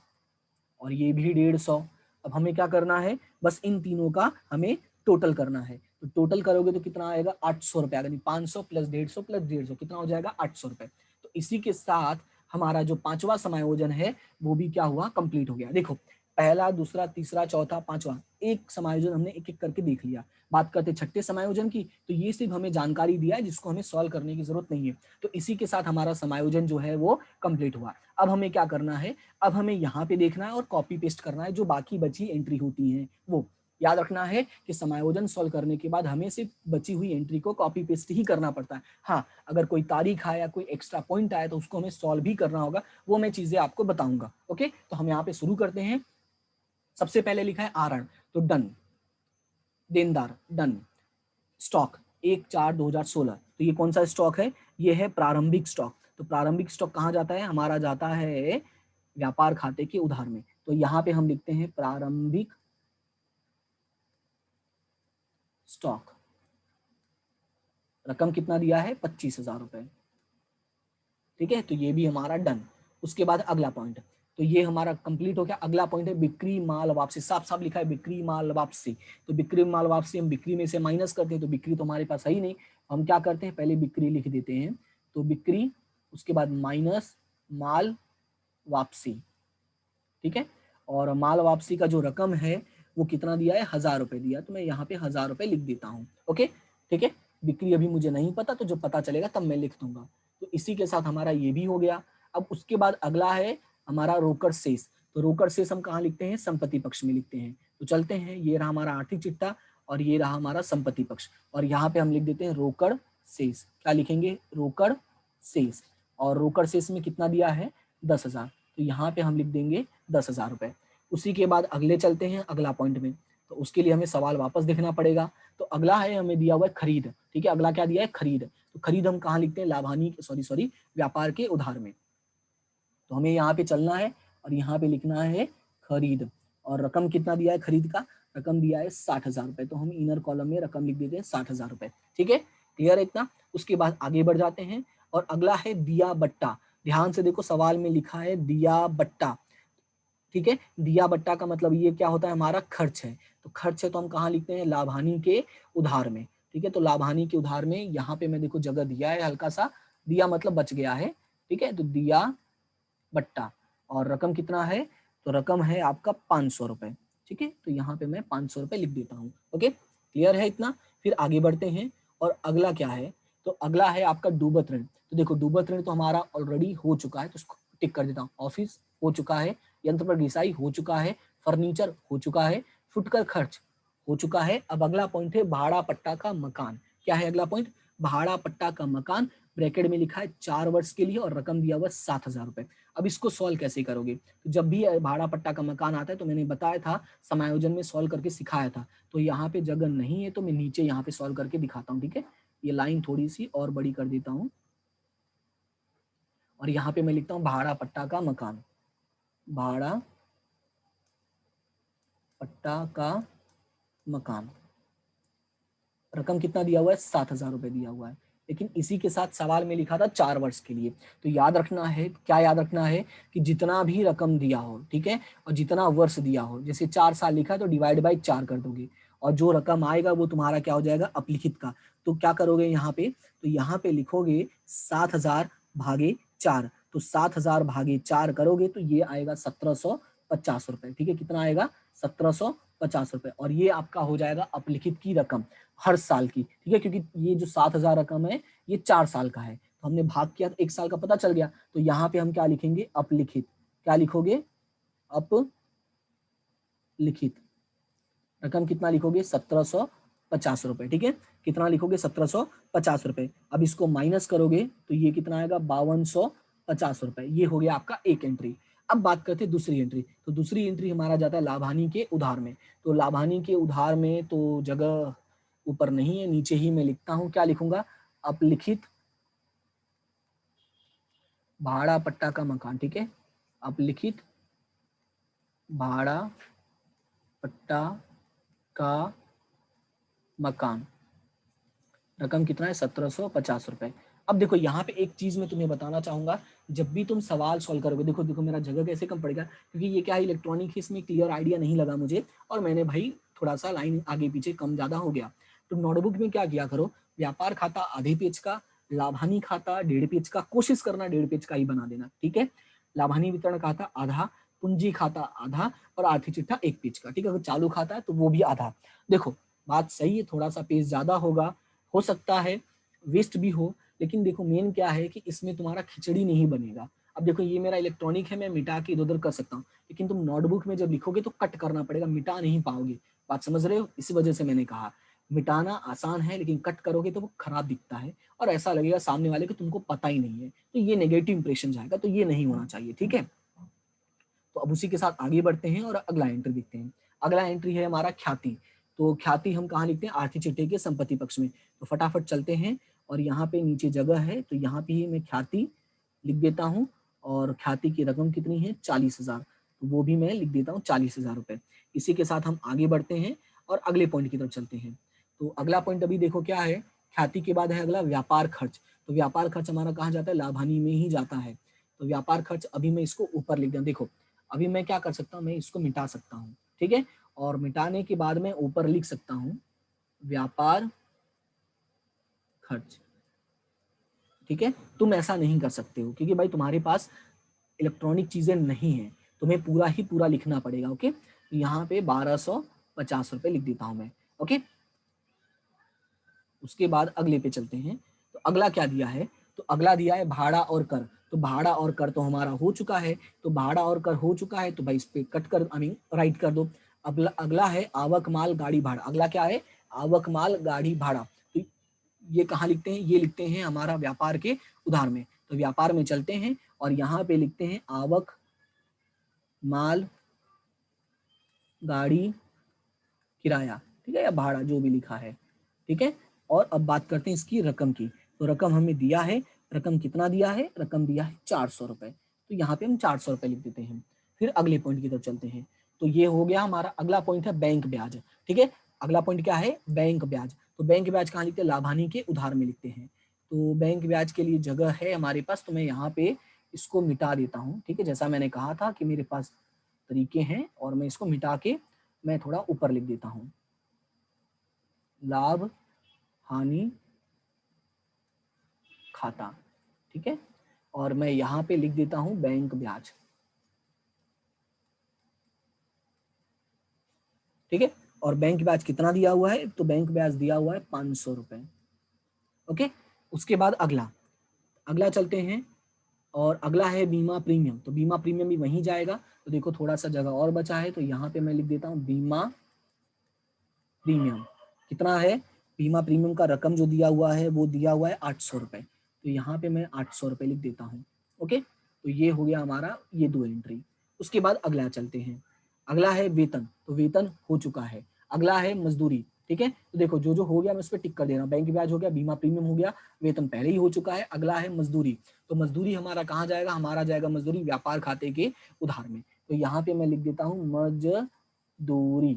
और ये भी 150। अब हमें क्या करना है, बस इन तीनों का हमें टोटल करना है। तो टोटल करोगे तो कितना आएगा, 800 रुपया, यानी 500 प्लस 150 प्लस 150 कितना हो जाएगा, 800 रुपए। तो इसी के साथ हमारा जो पांचवा समायोजन है वो भी क्या हुआ, कंप्लीट हो गया। देखो पहला, दूसरा, तीसरा, चौथा, पांचवा, एक समायोजन हमने एक एक करके देख लिया। बात करते छठे समायोजन की, तो ये सिर्फ हमें जानकारी दिया है जिसको हमें सॉल्व करने की जरूरत नहीं है। तो इसी के साथ हमारा समायोजन जो है वो कंप्लीट हुआ। अब हमें क्या करना है, अब हमें यहाँ पे देखना है और कॉपी पेस्ट करना है जो बाकी बची एंट्री होती है वो। याद रखना है कि समायोजन सॉल्व करने के बाद हमें सिर्फ बची हुई एंट्री को कॉपी पेस्ट ही करना पड़ता है। हाँ, अगर कोई तारीख आया, कोई एक्स्ट्रा पॉइंट आया तो उसको हमें सॉल्व भी करना होगा, वो मैं चीजें आपको बताऊंगा। ओके, तो हम यहाँ पे शुरू करते हैं। सबसे पहले लिखा है आरण, तो डन, देनदार डन, स्टॉक 1/4/2016। तो ये कौन सा स्टॉक है, ये है प्रारंभिक स्टॉक। तो प्रारंभिक स्टॉक कहाँ जाता है, हमारा जाता है व्यापार खाते के उधार में। तो यहाँ पे हम लिखते हैं प्रारंभिक स्टॉक, रकम कितना दिया है 25,000 रुपए। ठीक है, तो ये भी हमारा डन। उसके बाद अगला पॉइंट, तो ये हमारा कंप्लीट हो गया। अगला पॉइंट है बिक्री माल वापसी, साफ साफ लिखा है बिक्री माल वापसी। तो बिक्री माल वापसी हम बिक्री में से माइनस करते हैं, तो बिक्री तो हमारे पास है ही नहीं, हम क्या करते हैं पहले बिक्री लिख देते हैं। तो बिक्री, उसके बाद माइनस माल वापसी। ठीक है, और माल वापसी का जो रकम है वो कितना दिया है, 1,000 रुपए दिया, तो मैं यहाँ पे 1,000 रुपए लिख देता हूँ। ओके, ठीक है, बिक्री अभी मुझे नहीं पता, तो जब पता चलेगा तब मैं लिख दूंगा। तो इसी के साथ हमारा ये भी हो गया। अब उसके बाद अगला है हमारा रोकड़ शेष। तो रोकड़ शेष हम कहाँ लिखते हैं, संपत्ति पक्ष में लिखते हैं। तो चलते हैं, ये रहा हमारा आर्थिक चिट्ठा और ये रहा हमारा संपत्ति पक्ष, और यहाँ पे हम लिख देते हैं रोकड़ शेष। क्या लिखेंगे, रोकड़ शेष। और रोकड़ शेष में कितना दिया है, 10,000, तो यहाँ पे हम लिख देंगे 10,000 रुपए। उसी के बाद अगले चलते हैं अगला पॉइंट में, तो उसके लिए हमें सवाल वापस देखना पड़ेगा। तो अगला है, हमें दिया हुआ है खरीद। ठीक है, अगला क्या दिया है, खरीद। तो खरीद हम कहाँ लिखते हैं, लाभानी, सॉरी व्यापार के उधार में। तो हमें यहाँ पे चलना है, और यहाँ पे लिखना है खरीद, और रकम कितना दिया है खरीद का, रकम दिया है 60,000 रुपए, तो हम इनर कॉलम में रकम लिख देते हैं 60,000 रुपए। ठीक है, क्लियर है इतना। उसके बाद आगे बढ़ जाते हैं और अगला है दिया बट्टा। ध्यान से देखो सवाल में लिखा है दिया बट्टा। ठीक है, दिया बट्टा का मतलब ये क्या होता है, हमारा खर्च है। तो खर्च है तो हम कहाँ लिखते हैं, लाभानी के उधार में। ठीक है, तो लाभानी के उधार में यहाँ पे मैं देखो जगह दिया है हल्का सा, दिया मतलब बच गया है। ठीक है, तो दिया बट्टा, और रकम कितना है, तो रकम है आपका 500 रुपए। ठीक है, तो यहाँ पे मैं 500 रुपए लिख देता हूँ। ओके, क्लियर है इतना। फिर आगे बढ़ते हैं और अगला क्या है, तो अगला है आपका डूबत ऋण। तो देखो डूबत ऋण तो हमारा ऑलरेडी हो चुका है, तो उसको टिक कर देता हूँ। ऑफिस हो चुका है, यंत्र पर घिसाई हो चुका है, फर्नीचर हो चुका है, फुटकर खर्च हो चुका है। अब अगला पॉइंट है भाड़ा पट्टा का मकान। क्या है अगला पॉइंट, भाड़ा पट्टा का मकान, ब्रैकेट में लिखा है 4 वर्ष के लिए और रकम दिया हुआ 7,000 रुपए। अब इसको सॉल्व कैसे करोगे, तो जब भी भाड़ा पट्टा का मकान आता है तो मैंने बताया था, समायोजन में सॉल्व करके सिखाया था। तो यहाँ पे जगह नहीं है तो मैं नीचे यहाँ पे सॉल्व करके दिखाता हूँ। ठीक है, ये लाइन थोड़ी सी और बड़ी कर देता हूँ और यहाँ पे मैं लिखता हूँ भाड़ा पट्टा का मकान, भाड़ा पट्टा का मकान, रकम कितना दिया हुआ है, 7,000 रुपए दिया हुआ है। लेकिन इसी के साथ सवाल में लिखा था 4 वर्ष के लिए। तो याद रखना है, क्या याद रखना है, कि जितना भी रकम दिया हो, ठीक है, और जितना वर्ष दिया हो, जैसे 4 साल लिखा है तो डिवाइड बाई 4 कर दोगे, और जो रकम आएगा वो तुम्हारा क्या हो जाएगा, अपलिखित का। तो क्या करोगे यहाँ पे, तो यहाँ पे लिखोगे 7,000 भागे 4, तो 7,000 भागे 4 करोगे तो ये आएगा 1,750 रुपए। ठीक है, कितना आएगा, 1,750 रुपए, और ये आपका हो जाएगा अपलिखित की रकम हर साल की। ठीक है, क्योंकि ये जो 7,000 रकम है ये 4 साल का है, तो हमने भाग किया तो 1 साल का पता चल गया। तो यहाँ पे हम क्या लिखेंगे, अपलिखित। क्या लिखोगे, अपलिखित। रकम कितना लिखोगे, 1,750 रुपए। ठीक है, कितना लिखोगे, 1,750 रुपए। अब इसको माइनस करोगे तो ये कितना आएगा, 5,250 रुपए। ये हो गया आपका एक एंट्री। अब बात करते हैं दूसरी एंट्री। तो दूसरी एंट्री हमारा जाता है लाभानी के उधार में। तो लाभानी के उधार में तो जगह ऊपर नहीं है, नीचे ही मैं लिखता हूं। क्या लिखूंगा, अपलिखित भाड़ा पट्टा का मकान। ठीक है, अपलिखित भाड़ा पट्टा का मकान, रकम कितना है, 1,750 रुपए। अब देखो यहाँ पे एक चीज मैं तुम्हें बताना चाहूंगा, जब भी तुम सवाल सॉल्व करोगे, देखो देखो मेरा जगह कैसे कम पड़ेगा, क्योंकि ये क्या है, इलेक्ट्रॉनिक है, इसमें क्लियर आइडिया नहीं लगा मुझे, और मैंने भाई थोड़ा सा लाइन आगे पीछे कम ज्यादा हो गया। तो नोटबुक में क्या किया करो, व्यापार खाता आधे पेज का, लाभानी खाता 1.5 पेज का, कोशिश करना 1.5 पेज का ही बना देना। ठीक है, लाभानी वितरण खाता आधा, पूंजी खाता आधा, और आर्थिक चिट्ठा 1 पेज का। ठीक है, अगर चालू खाता है तो वो भी आधा। देखो बात सही है, थोड़ा सा पेज ज्यादा होगा, हो सकता है वेस्ट भी हो, लेकिन देखो मेन क्या है कि इसमें तुम्हारा खिचड़ी नहीं बनेगा। अब देखो ये मेरा इलेक्ट्रॉनिक है, मैं मिटा के इधर उधर कर सकता हूँ, लेकिन तुम नोटबुक में जब लिखोगे तो कट करना पड़ेगा, मिटा नहीं पाओगे। बात समझ रहे हो, इसी वजह से मैंने कहा मिटाना आसान है, लेकिन कट करोगे तो वो खराब दिखता है और ऐसा लगेगा सामने वाले को तुमको पता ही नहीं है, तो ये नेगेटिव इंप्रेशन जाएगा, तो ये नहीं होना चाहिए। ठीक है, तो अब उसी के साथ आगे बढ़ते हैं और अगला एंट्री देखते हैं। अगला एंट्री है हमारा ख्याति। तो ख्याति हम कहाँ लिखते हैं, आर्थिक चिट्ठे के संपत्ति पक्ष में। तो फटाफट चलते हैं, और यहाँ पे नीचे जगह है तो यहाँ पे ही मैं ख्याति लिख देता हूँ, और ख्याति की रकम कितनी है, 40,000, तो वो भी मैं लिख देता हूँ 40,000 रुपए। इसी के साथ हम आगे बढ़ते हैं और अगले पॉइंट की तरफ चलते हैं। तो अगला पॉइंट अभी देखो क्या है, ख्याति के बाद है अगला व्यापार खर्च। तो व्यापार खर्च हमारा कहाँ जाता है, लाभानी में ही जाता है। तो व्यापार खर्च अभी मैं इसको ऊपर लिख दूँ, देखो अभी मैं क्या कर सकता हूँ, मैं इसको मिटा सकता हूँ। ठीक है, और मिटाने के बाद मैं ऊपर लिख सकता हूँ व्यापार खर्च। ठीक है, तुम ऐसा नहीं कर सकते हो क्योंकि भाई तुम्हारे पास इलेक्ट्रॉनिक चीजें नहीं है, तुम्हें पूरा ही पूरा लिखना पड़ेगा। ओके, तो यहाँ पे 1,250 रुपए लिख देता हूँ मैं। ओके, उसके बाद अगले पे चलते हैं। तो अगला क्या दिया है, तो अगला दिया है भाड़ा और कर। तो भाड़ा और कर तो हमारा हो चुका है, तो भाड़ा और कर हो चुका है तो भाई इस पे कट कर, आई मीन राइट कर दो। अगला अगला है आवक माल गाड़ी भाड़ा। अगला क्या है, आवक माल गाड़ी भाड़ा। तो ये कहाँ लिखते हैं, ये लिखते हैं हमारा व्यापार के उधार में। तो व्यापार में चलते हैं और यहाँ पे लिखते हैं आवक माल गाड़ी किराया। ठीक है, या भाड़ा जो भी लिखा है। ठीक है, और अब बात करते हैं इसकी रकम की। तो रकम हमें दिया है, रकम कितना दिया है, रकम दिया है 400 रुपए। तो यहाँ पे हम 400 रुपए लिख देते हैं। फिर अगले पॉइंट की तरफ चलते हैं। तो ये हो गया हमारा अगला पॉइंट है बैंक ब्याज, ठीक है। अगला पॉइंट क्या है, बैंक ब्याज। तो बैंक ब्याज कहाँ लिखते हैं, लाभानी के उधार में लिखते हैं। तो बैंक ब्याज के लिए जगह है हमारे पास, तो मैं यहाँ पे इसको मिटा देता हूँ, ठीक है। जैसा मैंने कहा था कि मेरे पास तरीके हैं, और मैं इसको मिटा के मैं थोड़ा ऊपर लिख देता हूँ, लाभ हानि खाता, ठीक है। और मैं यहाँ पे लिख देता हूँ बैंक ब्याज, ठीक है। और बैंक ब्याज कितना दिया हुआ है, तो बैंक ब्याज दिया हुआ है 500 रुपए, ओके। उसके बाद अगला अगला चलते हैं, और अगला है बीमा प्रीमियम। तो बीमा प्रीमियम भी वहीं जाएगा। तो देखो थोड़ा सा जगह और बचा है, तो यहाँ पे मैं लिख देता हूँ बीमा प्रीमियम। कितना है, बीमा प्रीमियम का रकम जो दिया हुआ है वो दिया हुआ है 800 रुपए। तो यहाँ पे मैं 800 रुपए लिख देता हूँ, ओके। तो ये हो गया हमारा ये 2 एंट्री। उसके बाद अगला चलते हैं, अगला है वेतन। तो वेतन हो चुका है। अगला है मजदूरी, ठीक है। तो देखो जो जो हो गया मैं उस पर टिक कर दे रहा हूँ। बैंक ब्याज हो गया, बीमा प्रीमियम हो गया, वेतन पहले ही हो चुका है। अगला है मजदूरी। तो मजदूरी हमारा कहाँ जाएगा, हमारा जाएगा मजदूरी व्यापार खाते के उधार में। तो यहाँ पे मैं लिख देता हूँ मजदूरी,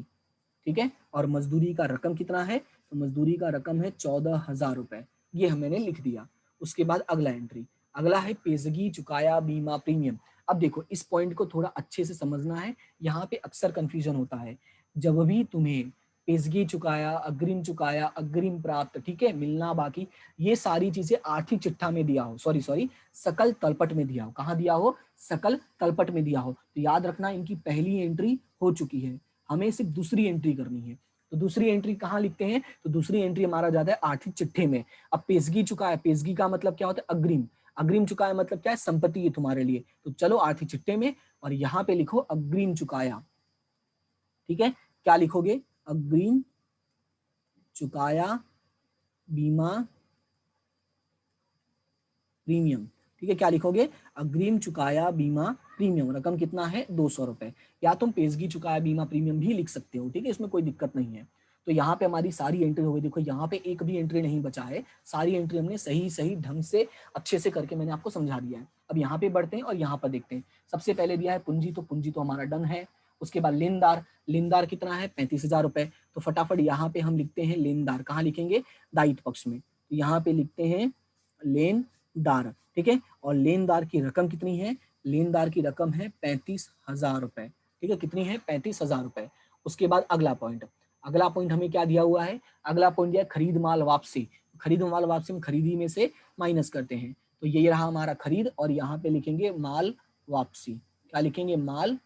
ठीक है। और मजदूरी का रकम कितना है, तो मजदूरी का रकम है 14,000 रुपए, ये मैंने लिख दिया। उसके बाद अगला एंट्री, अगला है पेशगी चुकाया बीमा प्रीमियम। अब देखो इस पॉइंट को थोड़ा अच्छे से समझना है, यहाँ पे अक्सर कंफ्यूजन होता है। जब भी तुम्हें पेशगी चुकाया, अग्रिम चुकाया, अग्रिम प्राप्त, ठीक है, मिलना बाकी, ये सारी चीजें आर्थिक चिट्ठा में दिया हो, सॉरी सकल तलपट में दिया हो, कहाँ दिया हो, सकल तलपट में दिया हो, तो याद रखना इनकी पहली एंट्री हो चुकी है, हमें सिर्फ दूसरी एंट्री करनी है। तो दूसरी एंट्री कहाँ लिखते हैं, तो दूसरी एंट्री हमारा जाता है आर्थिक चिट्ठे में। अब पेशगी चुकाया, पेशगी का मतलब क्या होता है, अग्रिम। अग्रिम चुकाया मतलब क्या है, संपत्ति है तुम्हारे लिए। तो चलो आर्थिक चिट्ठे में, और यहाँ पे लिखो अग्रिम चुकाया, ठीक है। क्या लिखोगे, अग्रिम चुकाया बीमा प्रीमियम, ठीक है। क्या लिखोगे, अग्रिम चुकाया बीमा प्रीमियम, रकम कितना है 200 रुपए। या तुम पेशगी चुकाया बीमा प्रीमियम भी लिख सकते हो, ठीक है, इसमें कोई दिक्कत नहीं है। तो यहाँ पे हमारी सारी एंट्री हो गई। देखो यहाँ पे एक भी एंट्री नहीं बचा है, सारी एंट्री हमने सही सही ढंग से अच्छे से करके मैंने आपको समझा दिया है। अब यहाँ पे बढ़ते हैं और यहाँ पर देखते हैं। सबसे पहले दिया है पूंजी, तो पूंजी तो हमारा डन है। उसके बाद लेनदार, लेनदार कितना है 35,000 रुपए। तो फटाफट यहाँ पे हम लिखते हैं लेनदार, कहाँ लिखेंगे, दायित्व पक्ष में। तो यहाँ पे लिखते हैं लेनदार, ठीक है। और लेनदार की रकम कितनी है, लेनदार की रकम है 35,000 रुपए, ठीक है। कितनी है, 35,000 रुपए। उसके बाद अगला पॉइंट, अगला पॉइंट हमें क्या दिया हुआ है, अगला पॉइंट दिया खरीद माल वापसी। खरीद माल वापसी में खरीदी में से माइनस करते हैं। तो ये रहा हमारा खरीद, और यहाँ पे लिखेंगे माल वापसी। क्या लिखेंगे, माल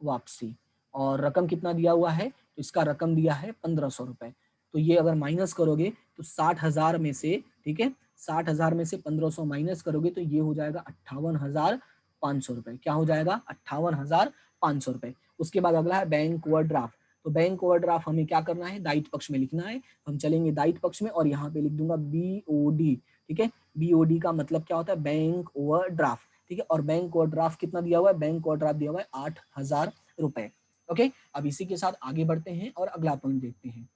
वापसी। और रकम कितना दिया हुआ है, तो इसका रकम दिया है 1,500 रुपए। तो ये अगर माइनस करोगे तो 60,000 में से, ठीक है, 60,000 में से 1,500 माइनस करोगे तो ये हो जाएगा 58,500 रुपए। क्या हो जाएगा, 58,500 रुपए। उसके बाद अगला है बैंक ओवरड्राफ्ट। तो बैंक ओवरड्राफ्ट हमें क्या करना है, दायित्व पक्ष में लिखना है। हम चलेंगे दायित्व पक्ष में, और यहाँ पे लिख दूंगा BOD, ठीक है। BOD का मतलब क्या होता है, बैंक ओवरड्राफ्ट, ठीक है। और बैंक ओवरड्राफ्ट कितना दिया हुआ है, बैंक ओवरड्राफ्ट दिया हुआ है 8,000 रुपए, ओके। अब इसी के साथ आगे बढ़ते हैं और अगला पॉइंट देखते हैं।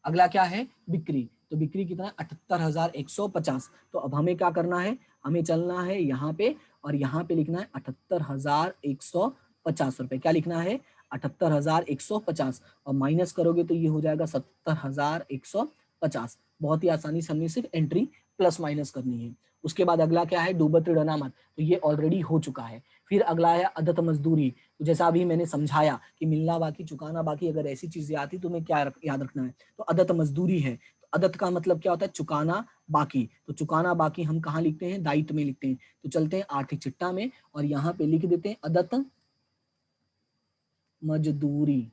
अगला क्या है, बिक्री। तो बिक्री कितना है, 78,150। तो अब हमें क्या करना है, हमें चलना है यहाँ पे, और यहाँ पे लिखना है 78,150 रुपए। क्या लिखना है, 78,150, और माइनस करोगे तो ये हो जाएगा 70,150। बहुत ही आसानी से हमने सिर्फ एंट्री प्लस माइनस करनी है। उसके बाद अगला क्या है, डूबत ऋण अनामत। तो ये ऑलरेडी हो चुका है। फिर अगला है अदत्त मजदूरी। तो जैसा अभी मैंने समझाया कि मिलना बाकी, चुकाना बाकी, अगर ऐसी चीजें आती तो तुम्हें क्या याद रखना है, तो अदत्त मजदूरी है। तो अदत्त का मतलब क्या होता है, चुकाना बाकी। तो चुकाना बाकी हम कहाँ लिखते हैं, दायित्व में लिखते हैं। तो चलते हैं आर्थिक चिट्ठा में, और यहाँ पे लिख देते हैं अदत्त मजदूरी।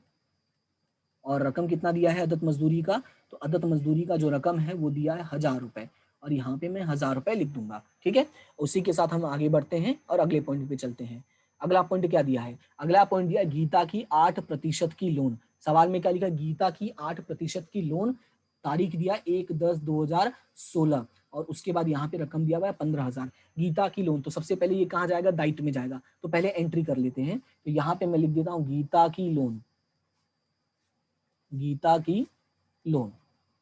और रकम कितना दिया है अदत्त मजदूरी का, तो अदत्त मजदूरी का जो रकम है वो दिया है 1,000 रुपए, और यहाँ पे मैं 1,000 रुपए लिख दूंगा, ठीक है। उसी के साथ हम आगे बढ़ते हैं और अगले पॉइंट पे चलते हैं। अगला पॉइंट क्या दिया है, अगला पॉइंट दिया है गीता की 8% की लोन। सवाल में क्या लिखा, गीता की 8% की लोन, तारीख दिया 1/10/2016, और उसके बाद यहाँ पे रकम दिया हुआ है 15,000। गीता की लोन, तो सबसे पहले ये कहाँ जाएगा, दायित्व में जाएगा। तो पहले एंट्री कर लेते हैं। तो यहाँ पे मैं लिख देता हूँ गीता की लोन, गीता की लोन,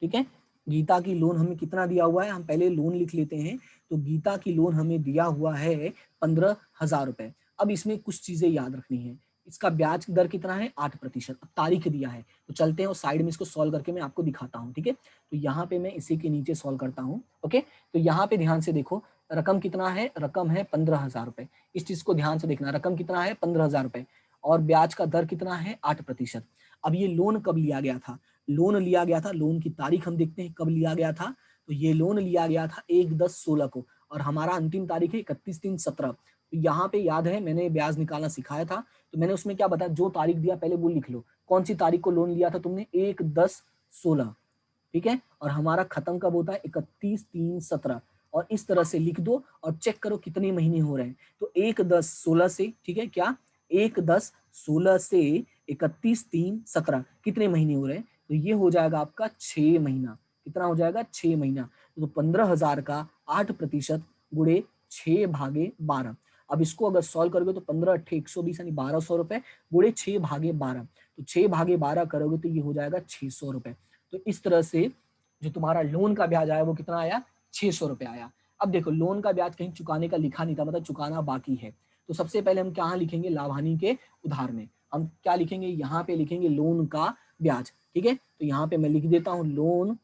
ठीक है। गीता की लोन हमें कितना दिया हुआ है, हम पहले लोन लिख लेते हैं। तो गीता की लोन हमें दिया हुआ है 15,000 रुपए। अब इसमें कुछ चीजें याद रखनी है। इसका ब्याज दर कितना है 8%। अब तारीख दिया है तो चलते हैं और साइड में इसको सॉल्व करके मैं आपको दिखाता हूँ, ठीक है। तो यहाँ पे मैं इसी के नीचे सॉल्व करता हूँ। ओके, तो यहाँ पे ध्यान से देखो, रकम कितना है, रकम है 15,000 रुपए। इस चीज को ध्यान से देखना, रकम कितना है 15,000 रुपए और ब्याज का दर कितना है 8%। अब ये लोन कब लिया गया था, लोन लिया गया था, लोन की तारीख हम देखते हैं कब लिया गया था। तो ये लोन लिया गया था 1/10/16 को और हमारा अंतिम तारीख है 31/3/17। तो यहाँ पे याद है मैंने ब्याज निकालना सिखाया था, तो मैंने उसमें क्या बताया, जो तारीख दिया पहले वो लिख लो। कौन सी तारीख को लोन लिया था तुमने, 1/10/16, ठीक है। और हमारा खत्म कब होता है 31/3/17। और इस तरह से लिख दो और चेक करो कितने महीने हो रहे हैं। तो 1/10/16 से, ठीक है क्या, 1/10/16 से 31/3/17 कितने महीने हो रहे हैं, तो ये हो जाएगा आपका 6 महीना। कितना हो जाएगा 6 महीना। तो 15,000 का 8% गुणे 6/12। अब इसको अगर सॉल्व करोगे तो 15×8=120 यानी 1200 रुपए गुणे 6/12। तो 6/12 करोगे तो ये हो जाएगा 600 रुपए। तो इस तरह से जो तुम्हारा लोन का ब्याज आया वो कितना आया, 600 रुपए आया। अब देखो लोन का ब्याज कहीं चुकाने का लिखा नहीं था, मतलब चुकाना बाकी है। तो सबसे पहले हम कहाँ लिखेंगे, लाभ हानि के उधार में हम क्या लिखेंगे, यहाँ पे लिखेंगे लोन का ब्याज, ठीक है। तो यहाँ पे मैं लिख देता हूँ लोन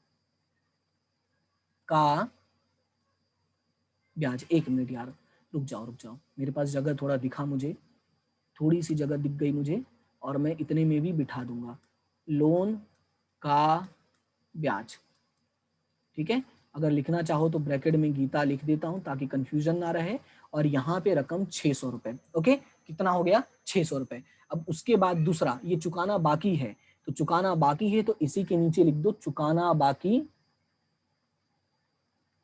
का ब्याज। 1 मिनट यार, रुक जाओ, मेरे पास जगह थोड़ा दिखा मुझे, थोड़ी सी जगह दिख गई मुझे और मैं इतने में भी बिठा दूंगा। लोन का ब्याज, ठीक है। अगर लिखना चाहो तो ब्रैकेट में गीता लिख देता हूं ताकि कंफ्यूजन ना रहे। और यहाँ पे रकम 600 रुपए। ओके, कितना हो गया 600 रुपए। अब उसके बाद दूसरा, ये चुकाना बाकी है, तो चुकाना बाकी है तो इसी के नीचे लिख दो चुकाना बाकी,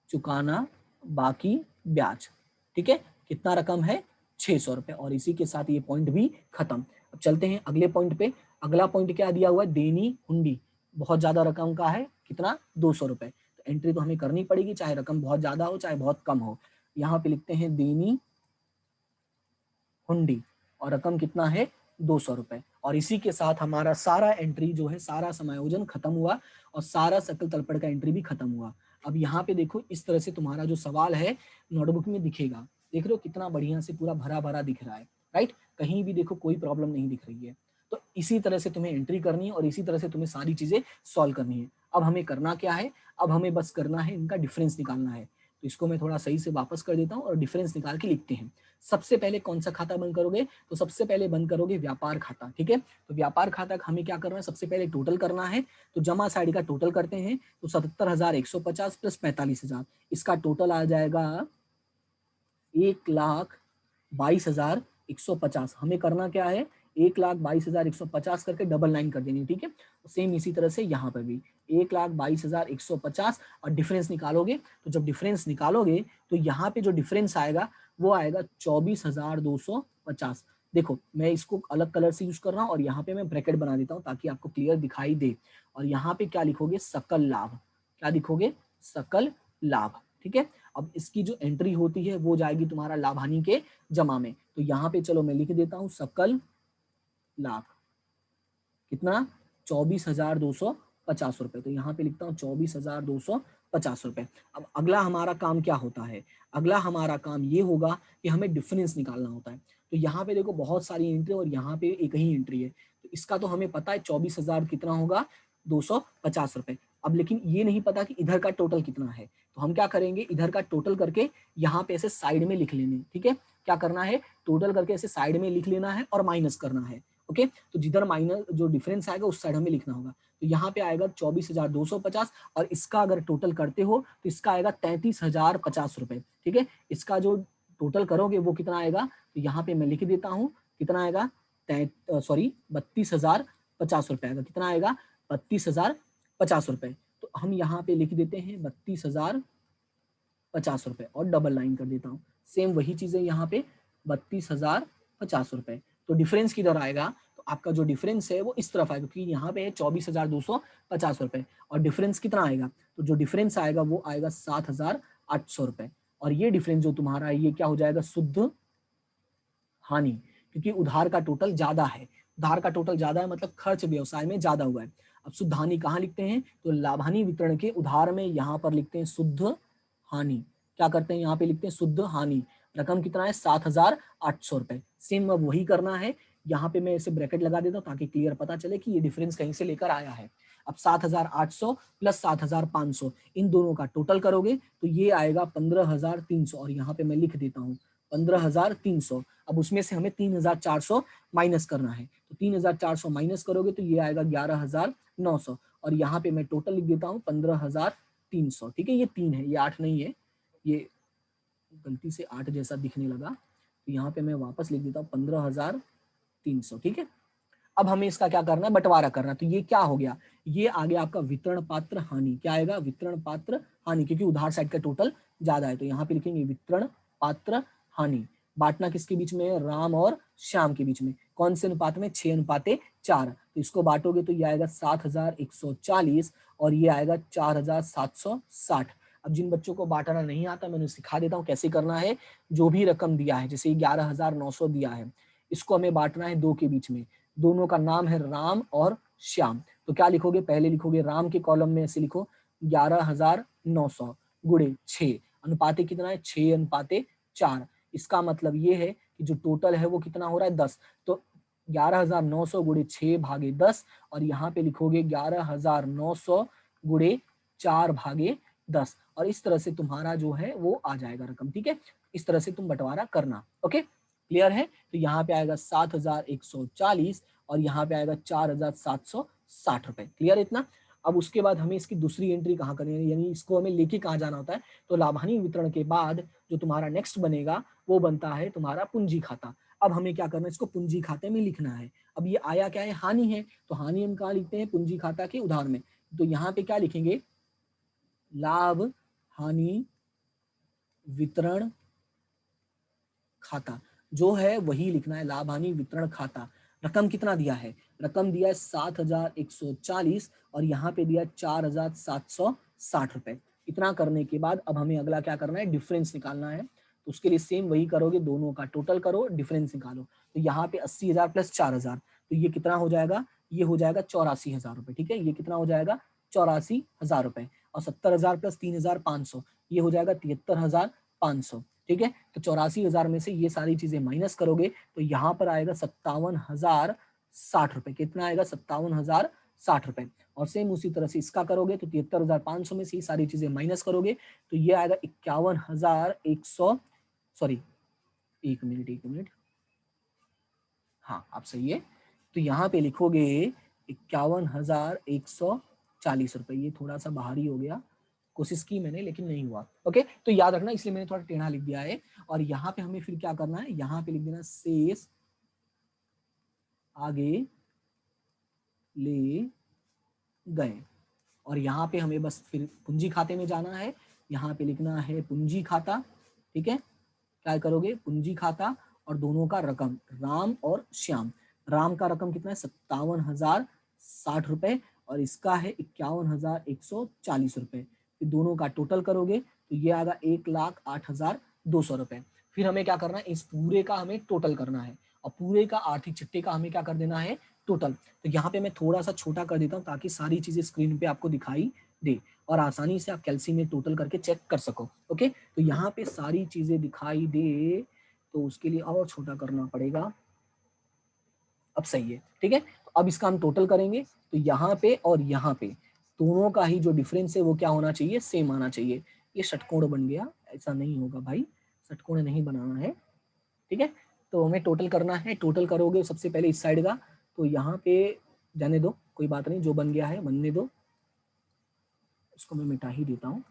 चुकाना बाकी ब्याज, ठीक है। कितना रकम है 600 रुपए और इसी के साथ ये पॉइंट भी खत्म। अब चलते हैं अगले पॉइंट पे। अगला पॉइंट क्या दिया हुआ है, देनी हुंडी। बहुत ज्यादा रकम का है, कितना 200 रुपए। तो एंट्री तो हमें करनी पड़ेगी, चाहे रकम बहुत ज्यादा हो चाहे बहुत कम हो। यहाँ पे लिखते हैं देनी हुंडी और रकम कितना है 200 रुपए। और इसी के साथ हमारा सारा एंट्री जो है, सारा समायोजन खत्म हुआ और सारा सकल तलपड़ का एंट्री भी खत्म हुआ। अब यहाँ पे देखो इस तरह से तुम्हारा जो सवाल है नोटबुक में दिखेगा। देख रहे हो कितना बढ़िया से पूरा भरा भरा दिख रहा है, राइट। कहीं भी देखो कोई प्रॉब्लम नहीं दिख रही है। तो इसी तरह से तुम्हें एंट्री करनी है और इसी तरह से तुम्हें सारी चीजें सॉल्व करनी है। अब हमें करना क्या है, अब हमें बस करना है इनका डिफरेंस निकालना है। तो इसको मैं थोड़ा सही से वापस कर देता हूँ और डिफरेंस निकाल के लिखते हैं। सबसे पहले कौन सा खाता बंद करोगे, तो सबसे पहले बंद करोगे व्यापार खाता, ठीक है। तो व्यापार खाता हमें क्या करना है, सबसे पहले टोटल करना है। तो जमा साइड का टोटल करते हैं, तो 77,150 प्लस 45,000, इसका टोटल आ जाएगा 1,22,150। हमें करना क्या है, 1,22,150 करके डबल लाइन कर देनी, ठीक है। सेम इसी तरह से यहाँ पर भी 1,22,150 और डिफरेंस निकालोगे। तो जब डिफरेंस निकालोगे तो यहाँ पे जो डिफरेंस आएगा वो आएगा 24,250। देखो मैं इसको अलग कलर से यूज कर रहा हूँ और यहाँ पे मैं ब्रैकेट बना देता हूँ ताकि आपको क्लियर दिखाई दे। और यहाँ पे क्या लिखोगे, सकल लाभ। क्या लिखोगे, सकल लाभ, ठीक है। अब इसकी जो एंट्री होती है वो जाएगी तुम्हारा लाभ हानि के जमा में। तो यहाँ पे चलो मैं लिख देता हूँ सकल लाभ कितना, 24,250 रुपए। तो यहाँ पे लिखता हूँ 24,250 रुपए। अब अगला हमारा काम क्या होता है, अगला हमारा काम ये होगा कि हमें डिफरेंस निकालना होता है। तो यहाँ पे देखो बहुत सारी एंट्री और यहाँ पे एक ही एंट्री है। तो इसका तो हमें पता है 24,000 कितना होगा 250 रुपए। अब लेकिन ये नहीं पता कि इधर का टोटल कितना है। तो हम क्या करेंगे, इधर का टोटल करके यहाँ पे ऐसे साइड में लिख लेने, ठीक है। क्या करना है, टोटल करके ऐसे साइड में लिख लेना है और माइनस करना है। ओके, तो जिधर माइनस जो डिफरेंस आएगा उस साइड हमें लिखना होगा। तो यहाँ पे आएगा 24,250 और इसका अगर टोटल करते हो तो इसका आएगा 33,050 रुपए, ठीक है। इसका जो टोटल करोगे वो कितना आएगा, तो यहाँ पे मैं लिख देता हूँ कितना आएगा, 32,050 रुपए आएगा। कितना आएगा, 32,050 रुपए। तो हम यहाँ पे लिख देते हैं 32,050 रुपए और डबल लाइन कर देता हूँ। सेम वही चीजें यहाँ पे 32,050 रुपए। तो डिफरेंस किधर आएगा, तो आपका जो डिफरेंस है वो इस तरफ आएगा क्योंकि यहाँ पे है 24,250 रुपए और डिफरेंस कितना आएगा, तो जो डिफरेंस आएगा वो आएगा 7,800 रुपए। और ये डिफरेंस जो तुम्हारा है ये क्या हो जाएगा, शुद्ध हानि, क्योंकि उधार का टोटल ज्यादा है। उधार का टोटल ज्यादा है मतलब खर्च व्यवसाय में ज्यादा हुआ है। अब शुद्ध हानि कहाँ लिखते हैं, तो लाभ हानि वितरण के उधार में यहाँ पर लिखते हैं शुद्ध हानि। क्या करते हैं, यहाँ पे लिखते हैं शुद्ध हानि। रकम कितना है 7,800 रुपए। सेम अब वही करना है, यहाँ पे मैं इसे ब्रैकेट लगा देता हूँ ताकि क्लियर पता चले कि ये डिफरेंस कहीं से लेकर आया है। अब 7,800 प्लस 7,500 इन दोनों का टोटल करोगे तो ये आएगा 15,300 और यहाँ पे मैं लिख देता हूँ 15,300। अब उसमें से हमें 3,400 माइनस करना है, तो 3,400 माइनस करोगे तो ये आएगा 11,900 और यहाँ पे मैं टोटल लिख देता हूँ 15,300। ठीक है, ये 3 है, ये 8 नहीं है, ये गलती से 8 जैसा दिखने लगा, तो यहाँ पे मैं वापस लिख देता हूँ 15,300। ठीक है, अब हमें इसका क्या करना है, बंटवारा करना है। तो ये क्या हो गया, ये आ गया आपका वितरण पात्र हानि। क्या आएगा, वितरण पात्र हानि, क्योंकि उधार साइड का टोटल ज्यादा है तो यहाँ पे लिखेंगे वितरण पात्र हानि। बांटना किसके बीच में है, राम और श्याम के बीच में। कौन से अनुपात में, 6:4। तो इसको बांटोगे तो ये आएगा 7,140 और ये आएगा 4,760। अब जिन बच्चों को बांटना नहीं आता मैं उन्हें सिखा देता हूँ कैसे करना है। जो भी रकम दिया है, जैसे 11,900 दिया है, इसको हमें बांटना है 2 के बीच में। दोनों का नाम है राम और श्याम। तो क्या लिखोगे, पहले लिखोगे राम के कॉलम में ऐसे लिखो 11,900 गुणे 6, अनुपाते कितना है 6:4। इसका मतलब ये है कि जो टोटल है वो कितना हो रहा है 10। तो 11,900 गुणे 6/10 और यहाँ पे लिखोगे 11,900 गुणे 4/10 और इस तरह से तुम्हारा जो है वो आ जाएगा रकम। ठीक है, इस तरह से तुम बंटवारा करना। ओके, क्लियर है। तो यहाँ पे आएगा 7,140 और यहाँ पे आएगा 4,760 रुपए। क्लियर है इतना। अब उसके बाद हमें इसकी दूसरी एंट्री कहाँ करनी है, यानी इसको हमें लेके कहाँ जाना होता है। तो लाभानी वितरण के बाद जो तुम्हारा नेक्स्ट बनेगा वो बनता है तुम्हारा पूंजी खाता। अब हमें क्या करना है, इसको पूंजी खाते में लिखना है। अब ये आया क्या है, हानि है, तो हानि हम कहाँ लिखते हैं, पूंजी खाता के उधार में। तो यहाँ पे क्या लिखेंगे, लाभ हानि वितरण खाता जो है वही लिखना है, लाभ हानि वितरण खाता। रकम कितना दिया है, रकम दिया है 7,140 और यहाँ पे दिया 4,760 रुपए। इतना करने के बाद अब हमें अगला क्या करना है, डिफरेंस निकालना है। तो उसके लिए सेम वही करोगे, दोनों का टोटल करो, डिफरेंस निकालो। तो यहाँ पे 80,000 प्लस 4,000 तो ये कितना हो जाएगा, ये हो जाएगा 84,000 रुपए। ठीक है, ये कितना हो जाएगा 84,000 रुपए। और 70,000 प्लस 3,500 ये हो जाएगा 73,500। ठीक है, तो 84,000 में से ये सारी चीजें माइनस करोगे तो यहाँ पर आएगा 57,060 रुपए। कितना आएगा, 57,060 रुपए। और सेम उसी तरह से इसका करोगे तो 73,500 में से ये सारी चीजें माइनस करोगे तो ये आएगा 51,100। सॉरी, एक मिनट, हाँ आप सही है। तो यहाँ पे लिखोगे 51,140 रुपए। ये थोड़ा सा बाहरी हो गया, कोशिश की मैंने लेकिन नहीं हुआ। ओके, तो याद रखना, इसलिए मैंने थोड़ा टेढ़ा लिख दिया है। और यहाँ पे हमें फिर क्या करना है, यहाँ पे लिख देना शेष आगे ले गए। और यहाँ पे हमें बस फिर पूंजी खाते में जाना है, यहाँ पे लिखना है पूंजी खाता। ठीक है, क्या करोगे, पूंजी खाता और दोनों का रकम, राम और श्याम। राम का रकम कितना है 57,060 रुपए और इसका है 51,140 रुपए। फिर दोनों का टोटल करोगे तो ये आएगा 1,08,200 रुपए। फिर हमें क्या करना है, इस पूरे का हमें टोटल करना है और पूरे का आर्थिक चिट्ठे का हमें क्या कर देना है, टोटल। तो यहाँ पे मैं थोड़ा सा छोटा कर देता हूँ ताकि सारी चीजें स्क्रीन पे आपको दिखाई दे और आसानी से आप कैलसी में टोटल करके चेक कर सको। ओके, तो यहाँ पे सारी चीजें दिखाई दे तो उसके लिए और छोटा करना पड़ेगा। अब सही है, ठीक है। तो अब इसका हम टोटल करेंगे तो यहाँ पे और यहाँ पे दोनों का ही जो डिफरेंस है वो क्या होना चाहिए, सेम आना चाहिए। ये षटकोण बन गया, ऐसा नहीं होगा भाई, षटकोण नहीं बनाना है। ठीक है, तो हमें टोटल करना है। टोटल करोगे सबसे पहले इस साइड का, तो यहाँ पे जाने दो, कोई बात नहीं, जो बन गया है बनने दो, इसको मैं मिटा ही देता हूँ।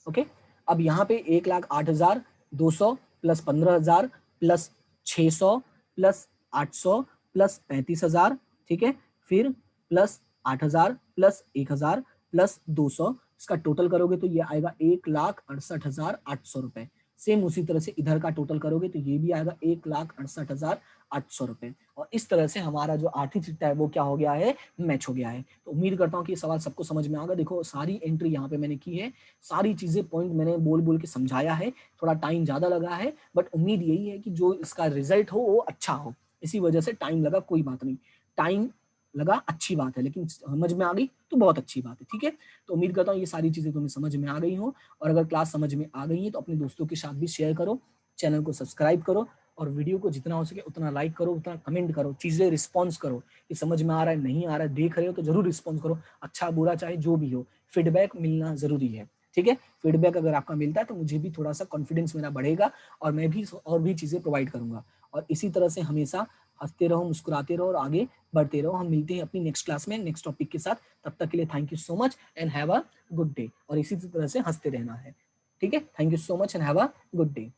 ओके, अब यहाँ पे 1,08,200 प्लस 15,000 प्लस 600 प्लस 800 प्लस 35,000। ठीक है, फिर प्लस 8,000 प्लस 1,000 प्लस 200, इसका टोटल करोगे तो ये आएगा 1,68,800 रुपए। सेम उसी तरह से इधर का टोटल करोगे तो ये भी आएगा 1,68,800 रुपए। और इस तरह से हमारा जो आर्थिक चिट्ठा है वो क्या हो गया है, मैच हो गया है। तो उम्मीद करता हूँ कि ये सवाल सबको समझ में आएगा। देखो सारी एंट्री यहाँ पे मैंने की है, सारी चीजें पॉइंट मैंने बोल बोल के समझाया है, थोड़ा टाइम ज्यादा लगा है बट उम्मीद यही है कि जो इसका रिजल्ट हो वो अच्छा हो, इसी वजह से टाइम लगा, कोई बात नहीं। टाइम लगा अच्छी बात है, लेकिन समझ में आ गई तो बहुत अच्छी बात है। ठीक है, तो उम्मीद करता हूँ ये सारी चीजें तुम्हें समझ में आ गई हो, और अगर क्लास समझ में आ गई है तो अपने दोस्तों के साथ भी शेयर करो, चैनल को सब्सक्राइब करो, और वीडियो को जितना हो सके उतना लाइक करो, उतना कमेंट करो, चीजें रिस्पॉन्स करो कि समझ में आ रहा है नहीं आ रहा है, देख रहे हो तो जरूर रिस्पॉन्स करो, अच्छा बुरा चाहे जो भी हो, फीडबैक मिलना जरूरी है। ठीक है, फीडबैक अगर आपका मिलता है तो मुझे भी थोड़ा सा कॉन्फिडेंस मेरा बढ़ेगा, और मैं भी और भी चीजें प्रोवाइड करूंगा। और इसी तरह से हमेशा हंसते रहो, मुस्कुराते रहो, और आगे बढ़ते रहो। हम मिलते हैं अपनी नेक्स्ट क्लास में नेक्स्ट टॉपिक के साथ। तब तक के लिए thank you so much and have a good day, और इसी तरह से हंसते रहना है। ठीक है, thank you so much and have a good day.